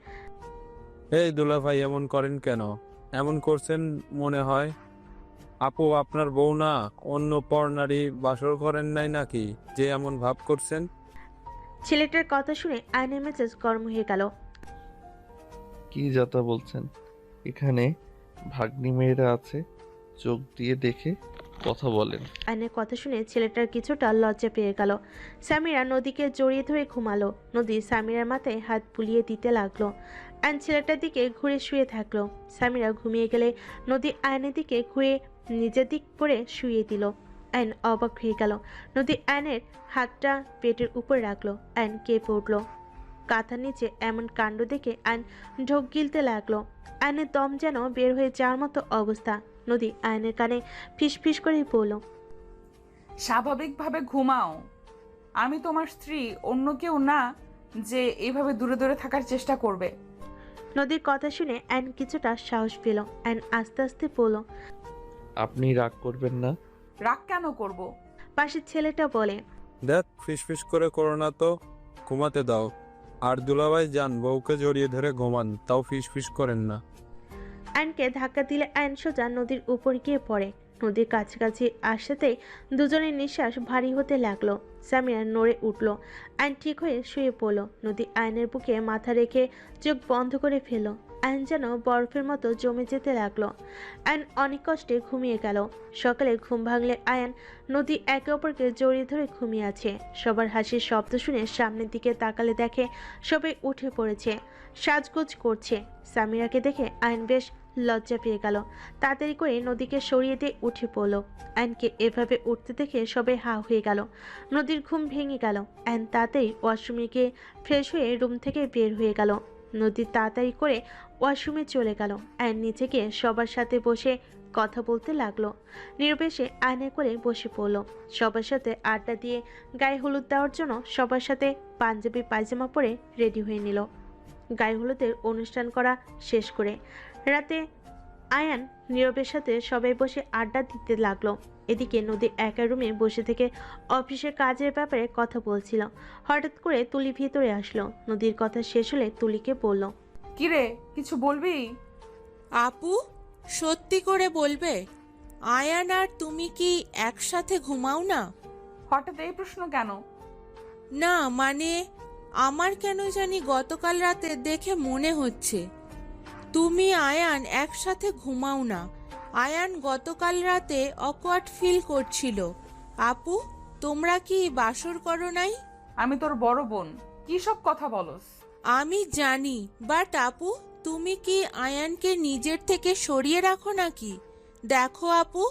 এই দুলাভাই এমন করেন কেন? এমন করছেন মনে হয়। আপু আপনার বউ না, অন্য পর নারী বাসর করেন নাই নাকি যে এমন ভাব করছেন? ছেলেটার কথা শুনে আয়নের মেজাজ গরম হয়ে গেল। কি যাতা বলছেন? এখানে ভাগ্নি মেয়েরা আছে, চোখ দিয়ে দেখে কথা বলেন। আয়নের কথা শুনে ছেলেটার কিছুটা লজ্জা পেয়ে গেল। সামিরা নদীকে জড়িয়ে ধরে ঘুমালো। নদী সামিরার মাথায় হাত বুলিয়ে দিতে লাগলো। আয়ন ছেলেটার দিকে ঘুরে শুয়ে থাকলো। সামিরা ঘুমিয়ে গেলে নদী আয়নের দিকে ঘুরে নিজের দিক করে শুয়ে দিল। আয়ন অবাক হয়ে গেল। নদী আয়নের হাতটা পেটের উপর রাখলো। আয়ন কেঁপে উঠল। কাঁথার নিচে এমন কাণ্ড দেখে আয়ন ঢোক গিলতে লাগলো। আয়নের দম যেন বের হয়ে যাওয়ার মতো অবস্থা। নদী আয়নের কানে ফিসফিস করে বলল, স্বাভাবিকভাবে ঘুমাও। আমি তোমার স্ত্রী, অন্য কেউ না যে এইভাবে দূরে দূরে থাকার চেষ্টা করবে। নদীর কথা শুনে অ্যান কিছুটা সাহস পেল। অ্যান আস্তে আস্তে বলল, আপনি রাগ করবেন না? রাগ কেন করব? পাশের ছেলেটা বলে, দেখ ফিস করে করো না তো, ঘুমাতে দাও। আর দুলাভাই যান, বউকে জড়িয়ে ধরে ঘুমান, তাও ফিস করেন না। অ্যানকে ধাক্কা দিলে অ্যান সোজা নদীর উপর গিয়ে পড়ে। নদীর কাছাকাছি আসতেই দুজনের নিঃশ্বাস ভারী হতে লাগলো। সামিরা নড়ে উঠল। অ্যান ঠিক হয়ে শুয়ে পড়ল। নদী আয়নের বুকে মাথা রেখে চোখ বন্ধ করে ফেলল। অ্যান যেন বরফের মতো জমে যেতে লাগলো। অ্যান অনেক কষ্টে ঘুমিয়ে গেল। সকালে ঘুম ভাঙলে আয়ান নদী একে অপরকে জড়িয়ে ধরে ঘুমিয়ে আছে। সবার হাসির শব্দ শুনে সামনের দিকে তাকালে দেখে সবাই উঠে পড়েছে, সাজগোজ করছে। সামিরাকে দেখে আয়ন বেশ লজ্জা পেয়ে গেল। তাড়াতাড়ি করে নদীকে সরিয়ে দিয়ে উঠে পড়ল। অ্যানকে এভাবে উঠতে দেখে সবাই হা হয়ে গেল। নদীর ঘুম ভেঙে গেল। অ্যান তাড়াতাড়ি ওয়াশরুমে গিয়ে ফ্রেশ হয়ে রুম থেকে বের হয়ে গেল। নদী তাড়াতাড়ি করে ওয়াশরুমে চলে গেল। অ্যান নিচে গিয়ে সবার সাথে বসে কথা বলতে লাগলো। নির্বেশে আয়নের কোলে বসে পড়ল। সবার সাথে আড্ডা দিয়ে গায়ে হলুদ দেওয়ার জন্য সবার সাথে পাঞ্জাবি পায়জামা পরে রেডি হয়ে নিল। গায়ে হলুদের অনুষ্ঠান করা শেষ করে রাতে আয়ান নীরবের সাথে সবাই বসে আড্ডা দিতে লাগলো। এদিকে নদী একা রুমে বসে থেকে অফিসের কাজের ব্যাপারে কথা বলছিল। হঠাৎ করে তুলি ভিতরে আসলো। নদীর কথা শেষ হলে তুলিকে বলল, কিরে, কিছু বলবি? আপু, সত্যি করে বলবে, আয়ান আর তুমি কি একসাথে ঘুমাও না? হঠাৎ এই প্রশ্ন কেন? না মানে আমার কেন জানি গতকাল রাতে দেখে মনে হচ্ছে তুমি আয়ান একসাথে ঘুমাও না। আয়ান গতকাল রাতে অকওয়ার্ড ফিল করছিল। আপু, তোমরা কি বাসর করো নাই? আমি তোর বড় বোন, কি সব কথা বলস? আমি জানি, বাট আপু, তুমি কি আয়ানকে নিজের থেকে সরিয়ে রাখো নাকি? দেখো আপু,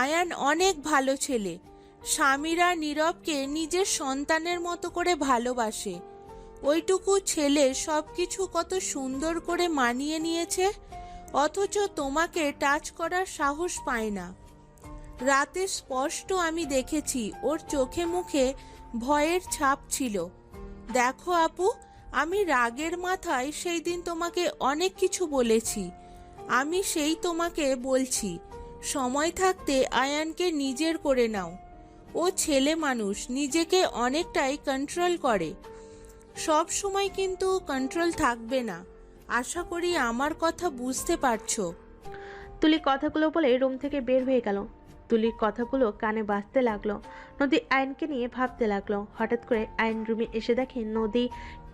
আয়ান অনেক ভালো ছেলে। স্বামীরা নীরবকে নিজের সন্তানের মতো করে ভালোবাসে। ওইটুকু ছেলে সবকিছু কত সুন্দর করে মানিয়ে নিয়েছে, অথচ তোমাকে টাচ করার সাহস পায় না। রাতে স্পষ্ট আমি দেখেছি ওর চোখে মুখে ভয়ের ছাপ ছিল। দেখো আপু, আমি রাগের মাথায় সেই দিন তোমাকে অনেক কিছু বলেছি। আমি সেই তোমাকে বলছি, সময় থাকতে আয়ানকে নিজের করে নাও। ও ছেলে মানুষ, নিজেকে অনেকটাই কন্ট্রোল করে। সব সময় কিন্তু কন্ট্রোল থাকবে না। আশা করি আমার কথা বুঝতে পারছো। তুলি কথাগুলো বলে রুম থেকে বের হয়ে গেল। তুলির কথাগুলো কানে বাজতে লাগলো। নদী আয়নকে নিয়ে ভাবতে লাগলো। হঠাৎ করে আয়ন রুমে এসে দেখে নদী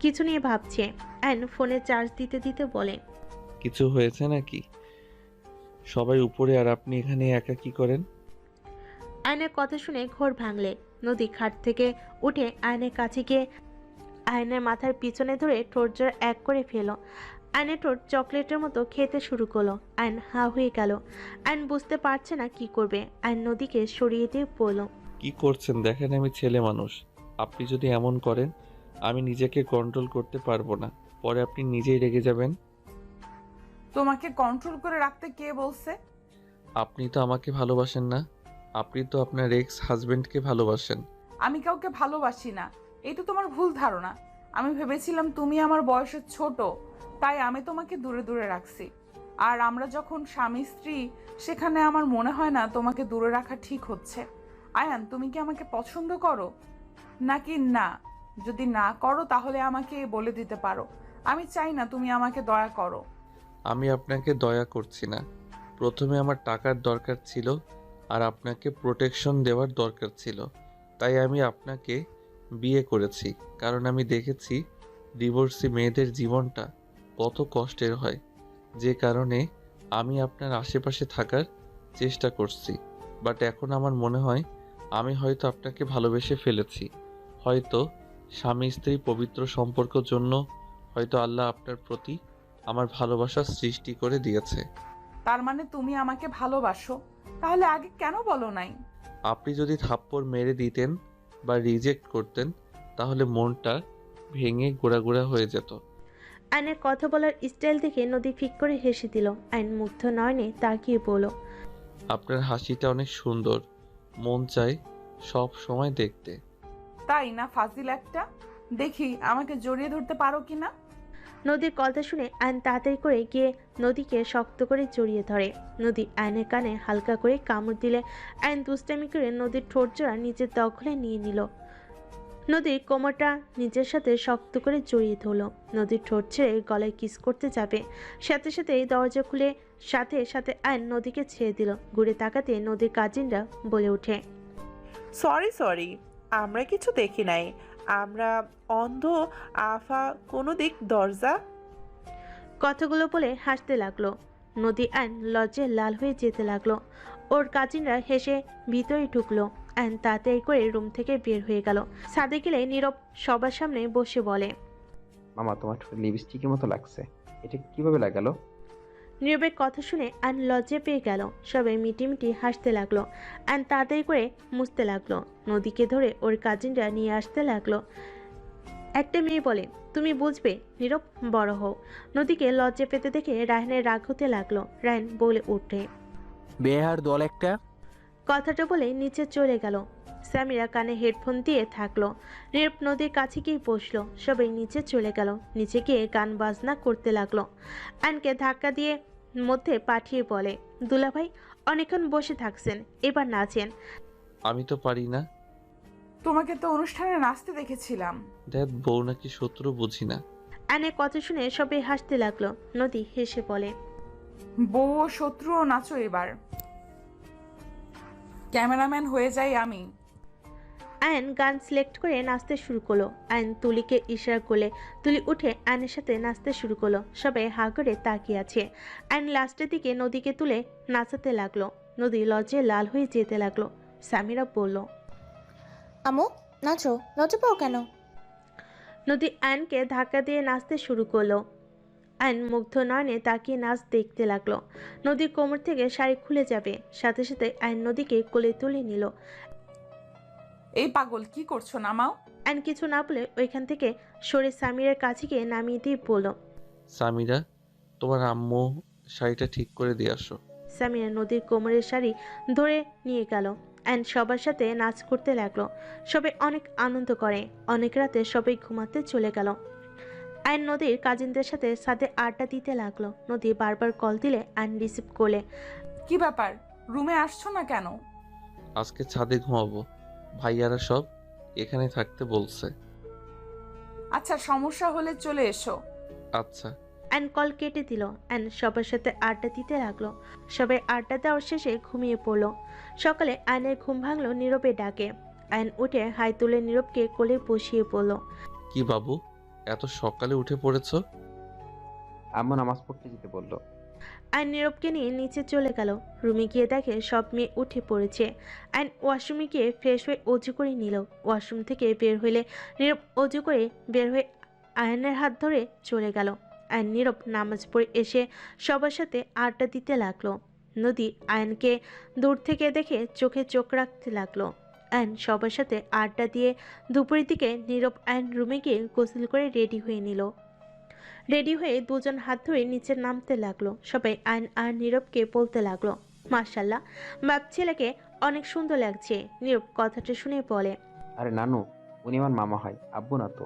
কিছু নিয়ে ভাবছে। আয়ন ফোনে চার্জ দিতে দিতে বলে, কিছু হয়েছে নাকি? সবাই উপরে আর আপনি এখানে একা কি করেন? আয়নের কথা শুনে ঘোর ভাঙলে। নদী খাট থেকে উঠে আয়নের কাছে গিয়ে আয়নের মাথার পিছনে ধরে ঠোঁট জোড়া এক করে ফেল। আয়নের ঠোঁট চকলেটের মতো খেতে শুরু করলো। আয়ন হা হয়ে গেল। আয়ন বুঝতে পারছে না কি করবে। আয়ন নদীকে সরিয়ে দিয়ে বলল, কি করছেন? দেখেন আমি ছেলে মানুষ। আপনি যদি এমন করেন আমি নিজেকে কন্ট্রোল করতে পারবো না। পরে আপনি নিজেই রেগে যাবেন। তোমাকে কন্ট্রোল করে রাখতে কে বলছে? আপনি তো আমাকে ভালোবাসেন না, আপনি তো আপনার এক্স হাজবেন্ডকে ভালোবাসেন। আমি কাউকে ভালোবাসি না, এই তো তোমার ভুল ধারণা। আমি ভেবেছিলাম তুমি আমার বয়সে ছোট, তাই আমি তোমাকে দূরে দূরে রাখছি। আর আমরা যখন স্বামী স্ত্রী, সেখানে আমার মনে হয় না তোমাকে দূরে রাখা ঠিক হচ্ছে। আয়ান, তুমি কি আমাকে পছন্দ করো নাকি না? যদি না করো তাহলে আমাকে বলে দিতে পারো। আমি চাই না তুমি আমাকে দয়া করো। আমি আপনাকে দয়া করছি না। প্রথমে আমার টাকার দরকার ছিল আর আপনাকে প্রোটেকশন দেওয়ার দরকার ছিল, তাই আমি আপনাকে বিয়ে করেছি। কারণ আমি দেখেছি ডিভোর্সি মেয়েদের জীবনটা কত কষ্টের হয়, যে কারণে আমি আপনার আশেপাশে থাকার চেষ্টা করছি। বাট এখন আমার মনে হয় আমি হয়তো আপনাকে ভালোবেসে ফেলেছি। হয়তো স্বামী স্ত্রী পবিত্র সম্পর্কের জন্য হয়তো আল্লাহ আপনার প্রতি আমার ভালোবাসা সৃষ্টি করে দিয়েছে। তার মানে তুমি আমাকে ভালোবাসো, তাহলে আগে কেন বলো নাই? আপনি যদি থাপ্পড় মেরে দিতেন বা রিজেক্ট করতেন তাহলে মনটা ভেঙে গোড়া হয়ে যেত। আয়নের কথা বলার স্টাইল দেখে নদী ফিক করে হেসে দিল। আয়ন মুগ্ধ নয়নে তাকিয়ে বলল, আপনার হাসিটা অনেক সুন্দর, মন চায় সব সময় দেখতে। তাই না ফাজিল একটা? দেখি আমাকে জড়িয়ে ধরতে পারো কিনা। নদীর কথা শুনে আয়ন তাড়াতাড়ি করে গিয়ে নদীকে শক্ত করে জড়িয়ে ধরে। নদী আয়নের কানে হালকা করে কামড় দিলে আয়ন দুষ্টামি করে নদীর ঠোঁট জোড়া নিজের দখলে নিয়ে নিল। নদীর কোমরটা নিজের সাথে শক্ত করে জড়িয়ে ধরল। নদীর ঠোঁট ছেড়ে গলায় কিস করতে যাবে, সাথে সাথে দরজা খুলে সাথে সাথে আয়ন নদীকে ছেড়ে দিল। ঘুরে তাকাতে নদীর কাজিনরা বলে ওঠে, সরি, আমরা কিছু দেখি নাই, আমরা অন্ধ। আফা কোনো দিক দরজা। কথাগুলো বলে হাসতে লাগলো। নদী আয়ন লজ্জায় লাল হয়ে যেতে লাগলো। ওর কাজিনরা হেসে ভিতরে ঢুকলো। আয়ন তাড়াতাড়ি করে রুম থেকে বের হয়ে গেল। ছাদে গেলে নীরব সবার সামনে বসে বলে, মামা তোমার লিপস্টিকের মতো লাগছে, এটা কিভাবে লাগালো? নীরবের কথা শুনে আয়ন লজ্জা পেয়ে গেল। সবাই মিটিমিটি হাসতে লাগলো। আয়ন তাড়াতাড়ি করে মুছতে লাগলো। নদীকে ধরে ওর কাজিনরা নিয়ে আসতে লাগলো। একটা মেয়ে বলে, তুমি বুঝবে, নীরব বড় হও। নদীকে লজ্জা পেতে দেখে রায়হানের রাগ হতে লাগলো। রায়হান বলে উঠে, বেহার দল একটা। কথাটা বলে নিচে চলে গেল। সামিরা কানে হেডফোন দিয়ে থাকলো। নীরব নদীর কাছে গিয়ে বসলো। সবাই নিচে চলে গেল। নিচে গিয়ে গান বাজনা করতে লাগলো। আয়নকে ধাক্কা দিয়ে মধ্যে পাঠিয়ে বলে, দুলাভাই অনেকক্ষণ বসে থাকছেন, এবার নাচেন। আমি তো পারি না। তোমাকে তো অনুষ্ঠানে নাচতে দেখেছিলাম। দেখ বউ নাকি শত্রু বুঝি না। আয়নের কথা শুনে সবাই হাসতে লাগলো। নদী হেসে বলে, বউ ও শত্রুও নাচো এবার, ক্যামেরাম্যান হয়ে যাই আমি। আয়ন গান সিলেক্ট করে নাচতে শুরু করলো। আয়ন তুলিকে ইশারা করলে তুলি উঠে আয়নের সাথে নাচতে শুরু করলো। সবাই হা করে তাকিয়ে আছে। আয়ন লাস্টের দিকে নদীকে তুলে নাচাতে লাগলো। নদী লজ্জায় লাল হয়ে যেতে লাগলো। সামিরা বলল, আমু নাচো, লজ্জা পাও কেন? নদী আয়নকে ধাক্কা দিয়ে নাচতে শুরু করলো। আয়ন মুগ্ধ নয়নে তাকিয়ে নাচ দেখতে লাগলো। নদীর কোমর থেকে শাড়ি খুলে যাবে, সাথে সাথে আয়ন নদীকে কোলে তুলে নিল। এই পাগল কি করছো, নামাও। আয়ন কিছু না বলে ওইখান থেকে সরে সামিরার কাছে গিয়ে নামিয়ে দিয়ে বলল, সামিরা, তোমার আম্মু শাড়িটা ঠিক করে দিয়ে আসো। সামিরা নদীর কোমরের শাড়ি ধরে নিয়ে গেল। আয়ন সবার সাথে নাচ করতে লাগলো। সবাই অনেক আনন্দ করে। অনেক রাতে সবাই ঘুমাতে চলে গেল। আয়ন নদীর কাজিনদের সাথে সাথে আড্ডা দিতে লাগলো। নদী বারবার কল দিলে আয়ন রিসিভ করলে। কি ব্যাপার, রুমে আসছো না কেন? আজকে ছাদে ঘুমাবো, ভাইয়ারা সব এখানে থাকতে বলছে। আচ্ছা, সমস্যা হলে চলে এসো। আচ্ছা। আয়ন কল কেটে দিল। আয়ন সবার সাথে আড্ডা দিতে লাগলো। সবাই আড্ডা দেওয়ার শেষে ঘুমিয়ে পড়লো। সকালে আয়নের ঘুম ভাঙলো নীরবে ডাকে। আয়ন উঠে হাই তুলে নীরবকে কোলে বসিয়ে পড়ল। কি বাবু, এত সকালে উঠে পড়েছো? আম্মু নামাজ পড়তে যেতে বললো। আয়ন নীরবকে নিয়ে নিচে চলে গেল। রুমে গিয়ে দেখে সব মেয়ে উঠে পড়েছে। আয়ন ওয়াশরুমে গিয়ে ফ্রেশ হয়ে অজু করে নিল। ওয়াশরুম থেকে বের হইলে নীরব অজু করে বের হয়ে আয়নের হাত ধরে চলে গেল। আয়ন নীরব নামাজ পড়ে এসে সবার সাথে আড্ডা দিতে লাগলো। নদী আয়নকে দূর থেকে দেখে চোখে চোখ রাখতে লাগলো। আয়ন সবার সাথে আড্ডা দিয়ে দুপুরের দিকে নীরব আয়ন রুমে গিয়ে গোসল করে রেডি হয়ে নিল। রেডি হয়ে দুজন হাত ধরে নিচে নামতে লাগলো। সবাই আয়ন আর নীরবকে বলতে লাগলো, মাশাল্লাহ, বাপ ছেলেকে অনেক সুন্দর লাগছে। নীরব কথাটা শুনে বলে, আরে নানু, উনি আমার মামা হয়, আব্বু না তো।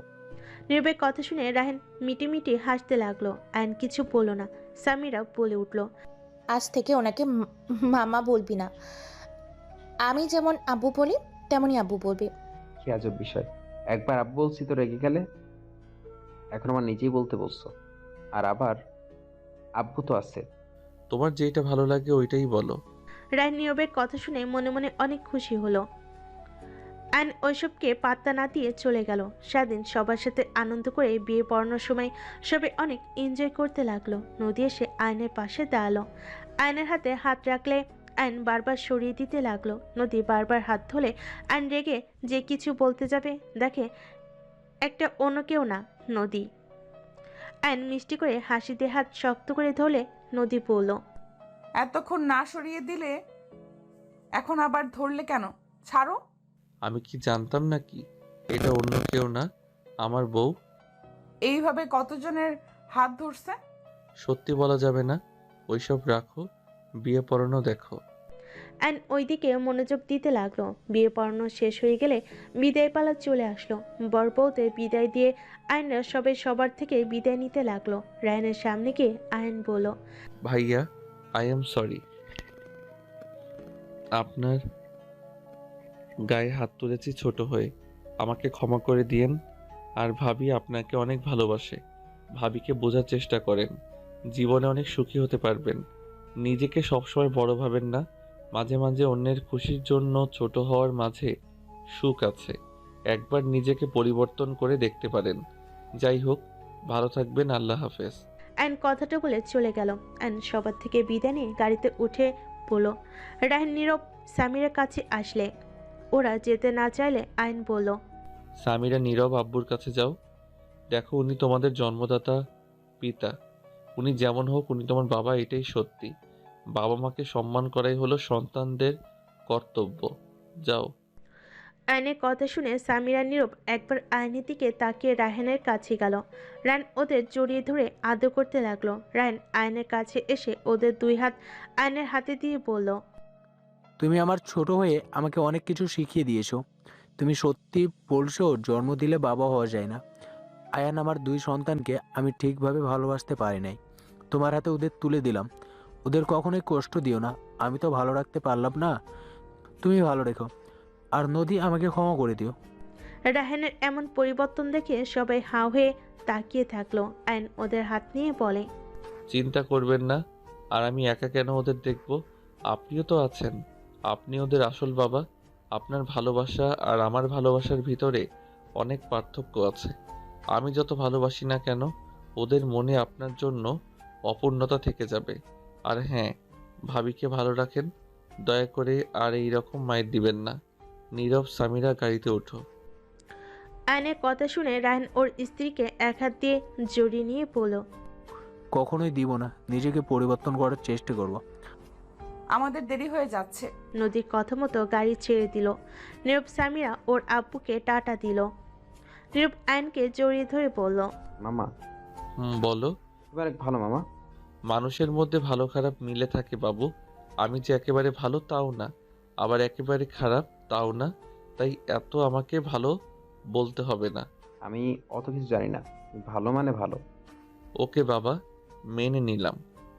নীরবের কথা শুনে রাহেন মিটিমিটি হাসতে লাগলো। আয়ন কিছু বলল না। সামিরা বলে উঠল, আজ থেকে ওনাকে মামা বলবি না, আমি যেমন আব্বু বলি তেমনই আব্বু বলবি। কি আজব বিষয়, একবার আব্বু বলছি তো রেগে গেলে, এখন আমার নিজেই বলতে বলছো। আর আবার আব্বু তো আছে। তোমার যেটা ভালো লাগে ওইটাই বলো। রায়ন নীরবের কথা শুনে মনে মনে অনেক খুশি হলো। আয়ন ওইসবকে পাত্তা না দিয়ে চলে গেল। সেদিন সবার সাথে আনন্দ করে বিয়ে পড়ানোর সময় সবাই অনেক এনজয় করতে লাগলো। নদী এসে আয়নের পাশে দাঁড়ালো। আয়নের হাতে হাত রাখলে আয়ন বারবার সরিয়ে দিতে লাগলো। নদী বারবার হাত ধরে আয়ন রেগে যে কিছু বলতে যাবে, দেখে একটা অন্য কেউ না, নদী। আয়ন মিষ্টি করে হাসিতে হাত শক্ত করে ধরলে নদী বলল, এতক্ষণ না সরিয়ে দিলে এখন আবার ধরলে কেন? ছাড়ো। আমি কি জানতাম নাকি এটা অন্য কেউ না, আমার বউ? এইভাবে কতজনের হাত ধরছে? সত্যি বলা যাবে না, ওইসব রাখো, বিয়ে পড়ানো দেখো। অ্যান্ড ওইদিকে মনোযোগ দিতে লাগলো। বিয়ে পড়ানো শেষ হয়ে গেলে বিদায় পালা চলে আসলো। বরবউদের বিদায় দিয়ে আয়নরা সবাই সবার থেকে বিদায় নিতে লাগলো। রায়ানের সামনে গিয়ে আয়ন বলল, ভাইয়া, আই এম সরি। আপনার গায়ে হাত তুলেছি ছোট হয়ে, আমাকে ক্ষমা করে দিয়েন। আর ভাবি আপনাকে অনেক ভালোবাসে। ভাবিকে বোঝার চেষ্টা করেন, জীবনে অনেক সুখী হতে পারবেন। নিজেকে সবসময় বড় ভাবেন না, মাঝে মাঝে অন্যের খুশির জন্য ছোট হওয়ার মাঝে সুখ আছে। একবার নিজেকে পরিবর্তন করে দেখতে পারেন। যাই হোক, ভালো থাকবেন, আল্লাহ হাফেজ। অ্যান্ড কথাটা বলে চলে গেল। অ্যান্ড সবার থেকে বিদায় নিয়ে গাড়িতে উঠে বলল। রায়ন নীরব সামিরের কাছে আসলে ওরা যেতে না চাইলে আয়ন বলল, সামিরা নীরব আব্বুর কাছে যাও। দেখো, উনি তোমাদের জন্মদাতা পিতা। উনি যেমন হোক, উনি তোমার বাবা, এটাই সত্যি। বাবা মাকে সম্মান করাই হলো সন্তানদের কর্তব্য। যাও। আয়নের কথা শুনে সামিরা নীরব একবার আয়নের দিকে তাকিয়ে রায়হানের কাছে গেল। রায়ন ওদের জড়িয়ে ধরে আদর করতে লাগলো। রায়ন আয়নের কাছে এসে ওদের দুই হাত আয়নের হাতে দিয়ে বলল, তুমি আমার ছোট হয়ে আমাকে অনেক কিছু শিখিয়ে দিয়েছো। তুমি সত্যি বলছো, জন্ম দিলে বাবা হওয়া যায় না। আয়ান আমার দুই সন্তানকে আমি ঠিকভাবে ভালোবাসতে পারি নাই। তোমার হাতে ওদের তুলে দিলাম। ওদের কখনোই কষ্ট দিও না। আমি তো ভালো রাখতে পারলাম না, তুমি ভালো রেখো। আর নদী, আমাকে ক্ষমা করে দিও। রায়হানের এমন পরিবর্তন দেখে সবাই হাঁ হয়ে তাকিয়ে থাকলো। আয়ন ওদের হাত নিয়ে বলে, চিন্তা করবেন না। আর আমি একা কেন ওদের দেখব? আপনিও তো আছেন। আপনি ওদের আসল বাবা। আপনার ভালোবাসা আর আমার ভালোবাসার ভিতরে অনেক পার্থক্য আছে। আমি যত ভালোবাসি না কেন, ওদের মনে আপনার জন্য অপূর্ণতা থেকে যাবে। আর হ্যাঁ, ভাবিকে ভালো রাখেন দয়া করে, আর এই রকম মাইর দিবেন না। নীরব, সামিরা, গাড়িতে ওঠো। আয়নের কথা শুনে রায়ন ওর স্ত্রীকে এক হাত দিয়ে জড়িয়ে নিয়ে বলল, কখনোই দিব না। নিজেকে পরিবর্তন করার চেষ্টা করব। আমাদের দেরি হয়ে যাচ্ছে। নদীর কথা মতো গাড়ি ছেড়ে দিল। নীরব সামিরা ওর আব্বুকে টাটা দিল। নীরব আয়নকে জড়িয়ে ধরে বলল, মামা। বলো। তুমি অনেক ভালো মামা। মানুষের মধ্যে ভালো খারাপ মিলে থাকে বাবু। আমি যে একেবারে ভালো তাও না, আবার একেবারে খারাপ তাও না, তাই এত আমাকে ভালো বলতে হবে না। আমি অত কিছু জানি না। ভালো মানে ভালো। ওকে বাবা, মেনে নিলাম।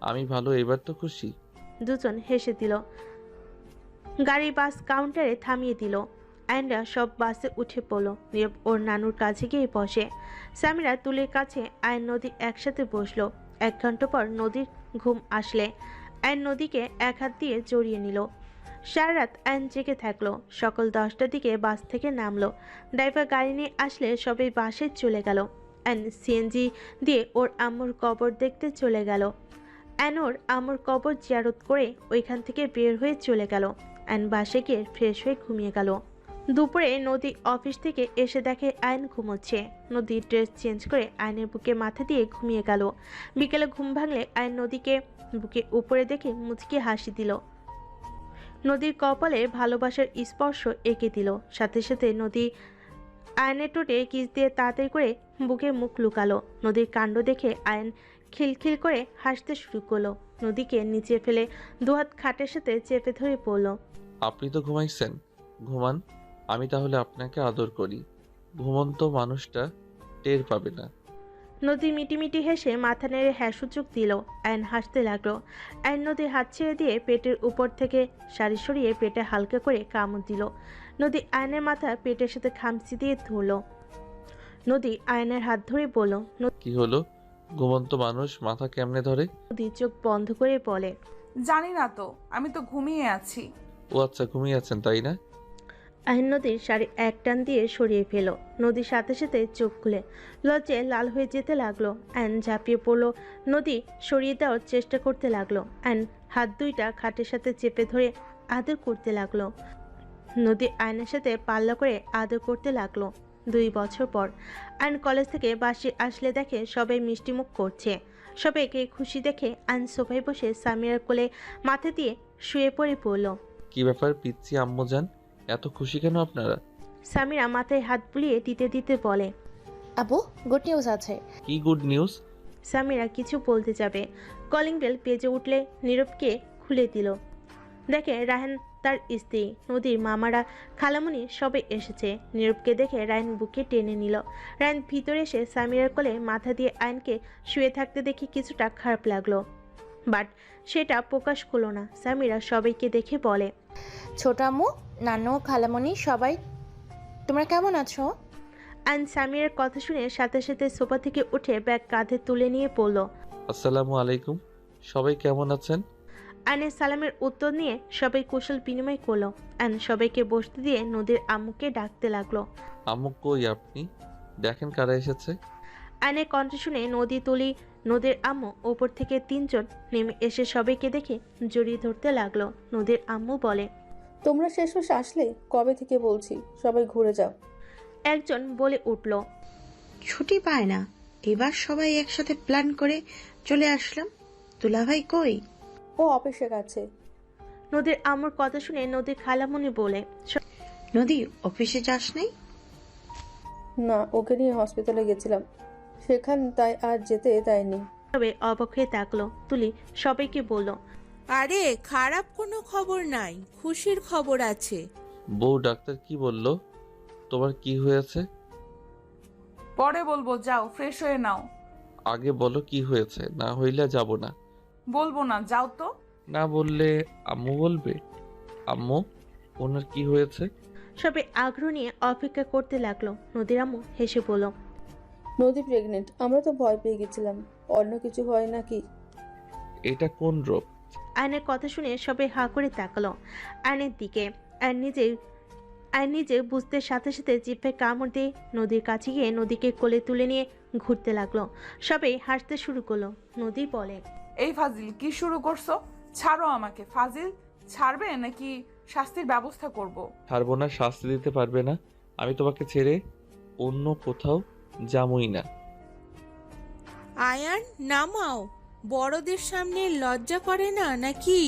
আমি ভালো, এবার তো খুশি? দুজন হেসে দিল। গাড়ি বাস কাউন্টারে থামিয়ে দিল। আয়নরা সব বাসে উঠে পড়ল। নীরব ওর নানুর কাছে গিয়ে বসে। সামিরা তুলির কাছে আয়ন নদী একসাথে বসলো। 1 ঘন্টা পর নদীর ঘুম আসলে আয়ন নদীকে এক হাত দিয়ে জড়িয়ে নিল। সারা রাত আয়ন জেগে থাকলো। সকাল 10টার দিকে বাস থেকে নামলো। ড্রাইভার গাড়ি নিয়ে আসলে সবাই বাসে চলে গেল। আয়ন সিএনজি দিয়ে ওর আম্মুর কবর দেখতে চলে গেল। আয়ন ওর আম্মুর কবর জিয়ারত করে ওইখান থেকে বের হয়ে চলে গেল। আয়ন বাসে গিয়ে ফ্রেশ হয়ে ঘুমিয়ে গেল। দুপুরে নদী অফিস থেকে এসে দেখে আয়ন ঘুমোচ্ছে। নদী ড্রেস চেঞ্জ করে আয়নের বুকে মাথা দিয়ে ঘুমিয়ে গেল। বিকেলে ঘুম ভাঙলে আয়ন নদীকে বুকে উপরে দেখে মুচকি হাসি দিল। নদীর কপালে ভালোবাসার স্পর্শ এঁকে দিল। সাথে সাথে নদী আয়নের ঠোঁটে কিস দিয়ে তাড়াতাড়ি করে বুকে মুখ লুকালো। নদীর কাণ্ড দেখে আয়ন খিলখিল করে হাসতে শুরু করলো। নদীকে নিচে ফেলে দুহাত খাটের সাথে চেপে ধরে পড়ল। আপনি তো ঘুমাইছেন, ঘুমান। আমি তাহলে আপনাকে আদর করি। ঘুমন্ত মানুষটা টের পাবে না। নদী মিটিমিটি হেসে মাথা নেড়ে হ্যাঁ সূচক দিল। আয়ন হাসতে লাগলো। আয়ন নদীর হাত ছেড়ে দিয়ে পেটের উপর থেকে শাড়ি সরিয়ে পেটে হালকা করে কামড় দিল। নদী আয়নের মাথা পেটের সাথে খামচি দিয়ে ধরল। নদী আয়নের হাত ধরে বলল, কি হলো? ঘুমন্ত মানুষ মাথা কেমনে ধরে? নদী চোখ বন্ধ করে বলে, জানি না তো, আমি তো ঘুমিয়ে আছি। ও আচ্ছা, ঘুমিয়ে আছেন তাই না? আয়ন নদীর শাড়ি এক টান দিয়ে সরিয়ে ফেল। নদীর সাথে সাথে চোখ খুলে লজ্জায় লাল হয়ে যেতে লাগলো। আয়ন ঝাঁপিয়ে পড়লো। নদী সরিয়ে দেওয়ার চেষ্টা করতে লাগলো। আয়ন হাত দুইটা খাটের সাথে চেপে ধরে আদর করতে লাগলো। নদী আয়নের সাথে পাল্লা করে আদর করতে লাগলো। 2 বছর পর আয়ন কলেজ থেকে বাসে আসলে দেখে সবাই মিষ্টিমুখ করছে। সবাইকে খুশি দেখে আয়ন সোফায় বসে সামিরার কোলে মাথা দিয়ে শুয়ে পড়ে পড়ল। কি ব্যাপার পিচ্চি আম্মু জান, এত খুশি কেন আপনারা? সামিরা মাথায় হাত বুলিয়ে দিতে দিতে বলে, আব্বু, গুড নিউজ আছে। কি গুড নিউজ? সামিরা কিছু বলতে যাবে, কলিং বেল বেজে উঠলে নীরবকে খুলে দিল। দেখে রায়হান তার স্ত্রী, নদীর মামারা, খালামুনি সবাই এসেছে। নীরবকে দেখে রায়হান বুকে টেনে নিল। রায়হান ভিতরে এসে সামিরার কোলে মাথা দিয়ে আয়নকে শুয়ে থাকতে দেখে কিছুটা খারাপ লাগলো, বাট সেটা প্রকাশ করলো না। সামিরা সবাইকে দেখে বলে, ছোট আম্মু, নানু, খালামণি সবাই তোমরা কেমন আছো? আয়ন সামিরার কথা শুনে সাথে সাথে সোফা থেকে উঠে ব্যাগ কাঁধে তুলে নিয়ে পড়ল। আসসালামু আলাইকুম, সবাই কেমন আছেন? আয়নের সালামের উত্তর নিয়ে সবাই কুশল বিনিময় করলো। আয়ন সবাইকে বসতে দিয়ে নদীর আম্মুকে ডাকতে লাগলো। আম্মু কই আপনি? দেখেন কারা এসেছে। আয়নের কণ্ঠ শুনে নদী, তুলি, নদীর আম্মু ওপর থেকে 3 জন নেমে এসে সবাইকে দেখে জড়িয়ে ধরতে লাগলো। নদীর আম্মু বলে, তোমরা শেষমেশ আসলে? কবে থেকে বলছি সবাই ঘুরে যাও। একজন বলে উঠল, ছুটি পায় না, এবার সবাই একসাথে প্ল্যান করে চলে আসলাম। দুলাভাই কই? ও অফিসে গেছে। নদীর আম্মুর কথা শুনে নদীর খালামুনি বলে, নদী অফিসে যাস নাই? না, ওকে নিয়ে হসপিটালে গেছিলাম সেখান, তাই আর যেতে দেয়নি। তবে অবাক হয়ে তাকলো। তুলি সবাইকে বলল, আরে খারাপ কোনো খবর নাই, খুশির খবর আছে। বউ ডাক্তার কি বললো? তোমার কি হয়েছে? পরে বলবো, যাও ফ্রেশ হয়ে নাও। আগে বলো কি হয়েছে, না হইলে যাব না। বলবো না, যাও তো। না বললে আম্মু বলবে। আম্মু, ওনার কি হয়েছে? সবাই আগ্রহ নিয়ে অপেক্ষা করতে লাগলো। নদীর আম্মু হেসে বলল, নদী প্রেগনেন্ট। আমরা তো ভয় পেয়ে গেছিলাম অন্য কিছু হয় নাকি। এটা কোন রোগ? আয়নের কথা শুনে সবাই হা করে তাকালো আয়নের দিকে। আয়ন নিজে বুঝতে সাথে সাথে জিভে কামড় দিয়ে নদীর কাছে গিয়ে নদীকে কোলে তুলে নিয়ে ঘুরতে লাগলো। সবাই হাসতে শুরু করলো। নদী বলে, এই ফাজিল, কি শুরু করছো? ছাড়ো আমাকে। ফাজিল, ছাড়বে নাকি শাস্তির ব্যবস্থা করব? ছাড়বো না, শাস্তি দিতে পারবে না। আমি তোমাকে ছেড়ে অন্য কোথাও যাবই না। আয়ান নামাও, বড়দের সামনে লজ্জা করে না নাকি?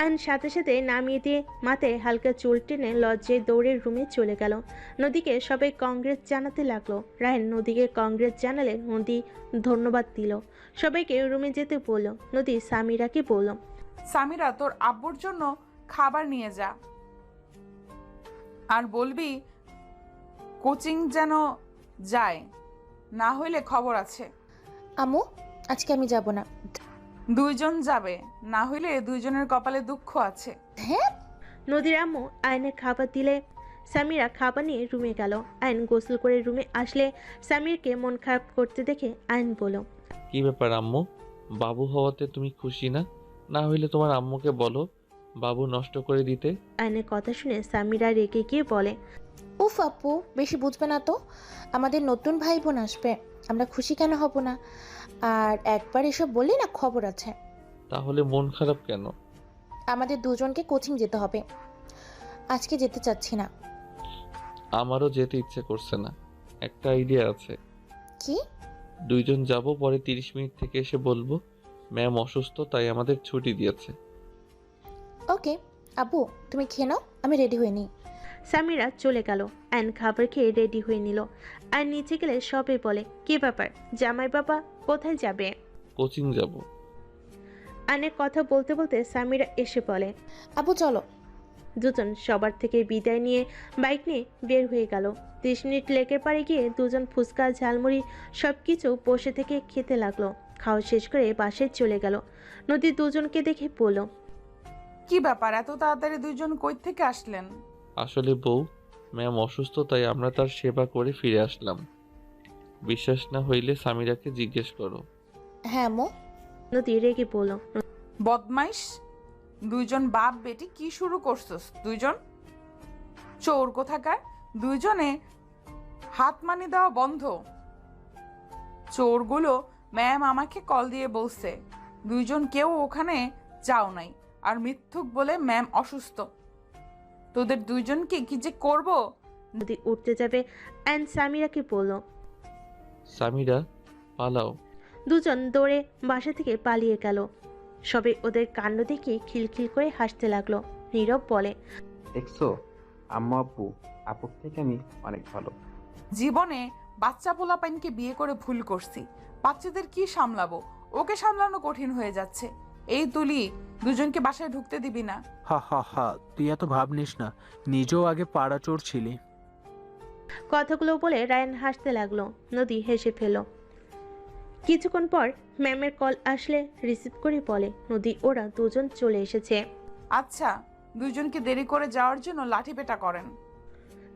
আয়ন সাথে সাথে নামিয়ে দিয়ে মাথায় হালকা চুল টেনে লজ্জায় দৌড়ের রুমে চলে গেল। নদীকে সবাই কংগ্রেস জানাতে লাগলো। রায়হান নদীকে কংগ্রেস জানালে নদী ধন্যবাদ দিল। সবাইকে রুমে যেতে বলল। নদী সামিরাকে বলল, সামিরা, তোর আব্বুর জন্য খাবার নিয়ে যা, আর বলবি কোচিং যেন যায়, না হইলে খবর আছে। আম্মু, আজকে আমি যাব না। 2 জন যাবে, না হইলে 2 জনের কপালে দুঃখ আছে। হ্যাঁ। নদীর আম্মু আয়নের খাবার দিলে সামিরা খাবার নিয়ে রুমে গেল। আয়ন গোসল করে রুমে আসলে সামিরকে মন খারাপ করতে দেখে আয়ন বলল, কি ব্যাপার আম্মু? বাবু হওয়াতে তুমি খুশি না? না হইলে তোমার আম্মুকে বলো বাবু নষ্ট করে দিতে। আয়নের কথা শুনে সামিরা রেগে গিয়ে বলে, উফ আপু, বেশি বুঝবে না তো। আমাদের নতুন ভাই বোন আসবে, আমরা খুশি কেন হব না? আর একবার এসব বললি না, খবর আছে। তাহলে মন খারাপ কেন? আমাদের 2 জনকে কোচিং যেতে হবে, আজকে যেতে চাচ্ছি না। আমারও যেতে ইচ্ছে করছে না। একটা আইডিয়া আছে। কি? 2 জন যাব, পরে 30 মিনিট থেকে এসে বলবো ম্যাম অসুস্থ, তাই আমাদের ছুটি দিয়েছে। ওকে আপু, তুমি খেয়ে নাও, আমি রেডি হয়ে নিই। সামিরা চলে গেল। আয়ন খাবার খেয়ে রেডি হয়ে নিল। আর নিচে গেলে সবাই বলে, কি ব্যাপার জামাই বাবা, কোথায় যাবে? কোচিং যাব। আয়নের কথা বলতে বলতে সামিরা এসে বলে, আপু চলো। দুজন সবার থেকে বিদায় নিয়ে বাইক নিয়ে বের হয়ে গেল। 30 মিনিট লেকের পাড়ে গিয়ে 2 জন ফুচকা, ঝালমুড়ি সবকিছু বসে থেকে খেতে লাগলো। খাওয়া শেষ করে বাসায় চলে গেল। নদী 2 জনকে দেখে বলল, কি ব্যাপার, এত তাড়াতাড়ি 2 জন কই থেকে আসলেন? আসলে বউ, ম্যাম অসুস্থ, তাই আমরা তার সেবা করে ফিরে আসলাম। বিশ্বাস না হইলে সামিরাকে জিজ্ঞেস করো। হ্যাঁ আম্মু। নদী রেগে বলল, বদমাইশ, 2 জন বাপ বেটি কি শুরু করছস? 2 জন চোর কোথাকার। 2 জনে হাত মানি দেওয়া বন্ধ। চোরগুলো ম্যাম আমাকে কল দিয়ে বলছে 2 জন কেউ ওখানে যাও নাই, আর মিথ্যুক বলে ম্যাম অসুস্থ। তোদের 2 জনকে কি যে করব। নদী উঠতে যাবে অ্যান্ড সামিরাকে বলল, সামিরা পালাও। 2 জন দৌড়ে বাসা থেকে পালিয়ে গেল। সবাই ওদের কাণ্ড দেখে খিলখিল করে হাসতে লাগলো। নীরব বলে, দেখছো আম্মু, আপুর থেকে আমি অনেক ভালো। জীবনে বাচ্চা পোলাপাইনকে বিয়ে করে ভুল করছি। বাচ্চাদের কি সামলাবো, ওকে সামলানো কঠিন হয়ে যাচ্ছে। এই তুলি, 2 জনকে বাসায় ঢুকতে দিবি না। হা হা হা, তুই এত ভাব নিস না, নিজেও আগে পাড়া চোর ছিলি। কথাগুলো বলে রায়ান হাসতে লাগলো। নদী হেসে ফেল। কিছুক্ষণ পর ম্যামের কল আসলে রিসিভ করে বলে নদী ওরা দুজন চলে এসেছে। আচ্ছা, দুইজনকে দেরি করে যাওয়ার জন্য লাঠি পেটা করেন।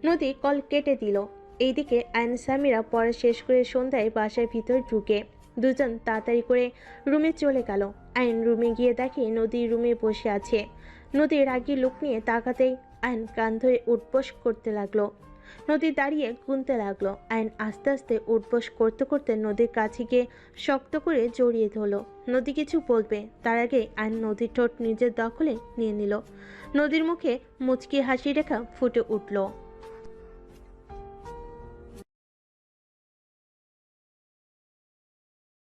নদী কল কেটে দিল। এইদিকে আইন সামিরা পড়া শেষ করে সন্ধ্যায় বাসার ভিতর ঢুকে দুজন তাড়াতাড়ি করে রুমে চলে গেল। আইন রুমে গিয়ে দেখে নদী রুমে বসে আছে। নদী রাগী লুক নিয়ে তাকাতেই আইন কান ধরে উঠবোস করতে লাগলো। নদী দাঁড়িয়ে গুনতে লাগলো। আইন আস্তে আস্তে উঠবোস করতে করতে নদীর কাছে গিয়ে শক্ত করে জড়িয়ে ধরলো। নদী কিছু বলবে তার আগে আইন নদীর ঠোঁট নিজের দখলে নিয়ে নিল। নদীর মুখে মুচকি হাসি রেখা ফুটে উঠল।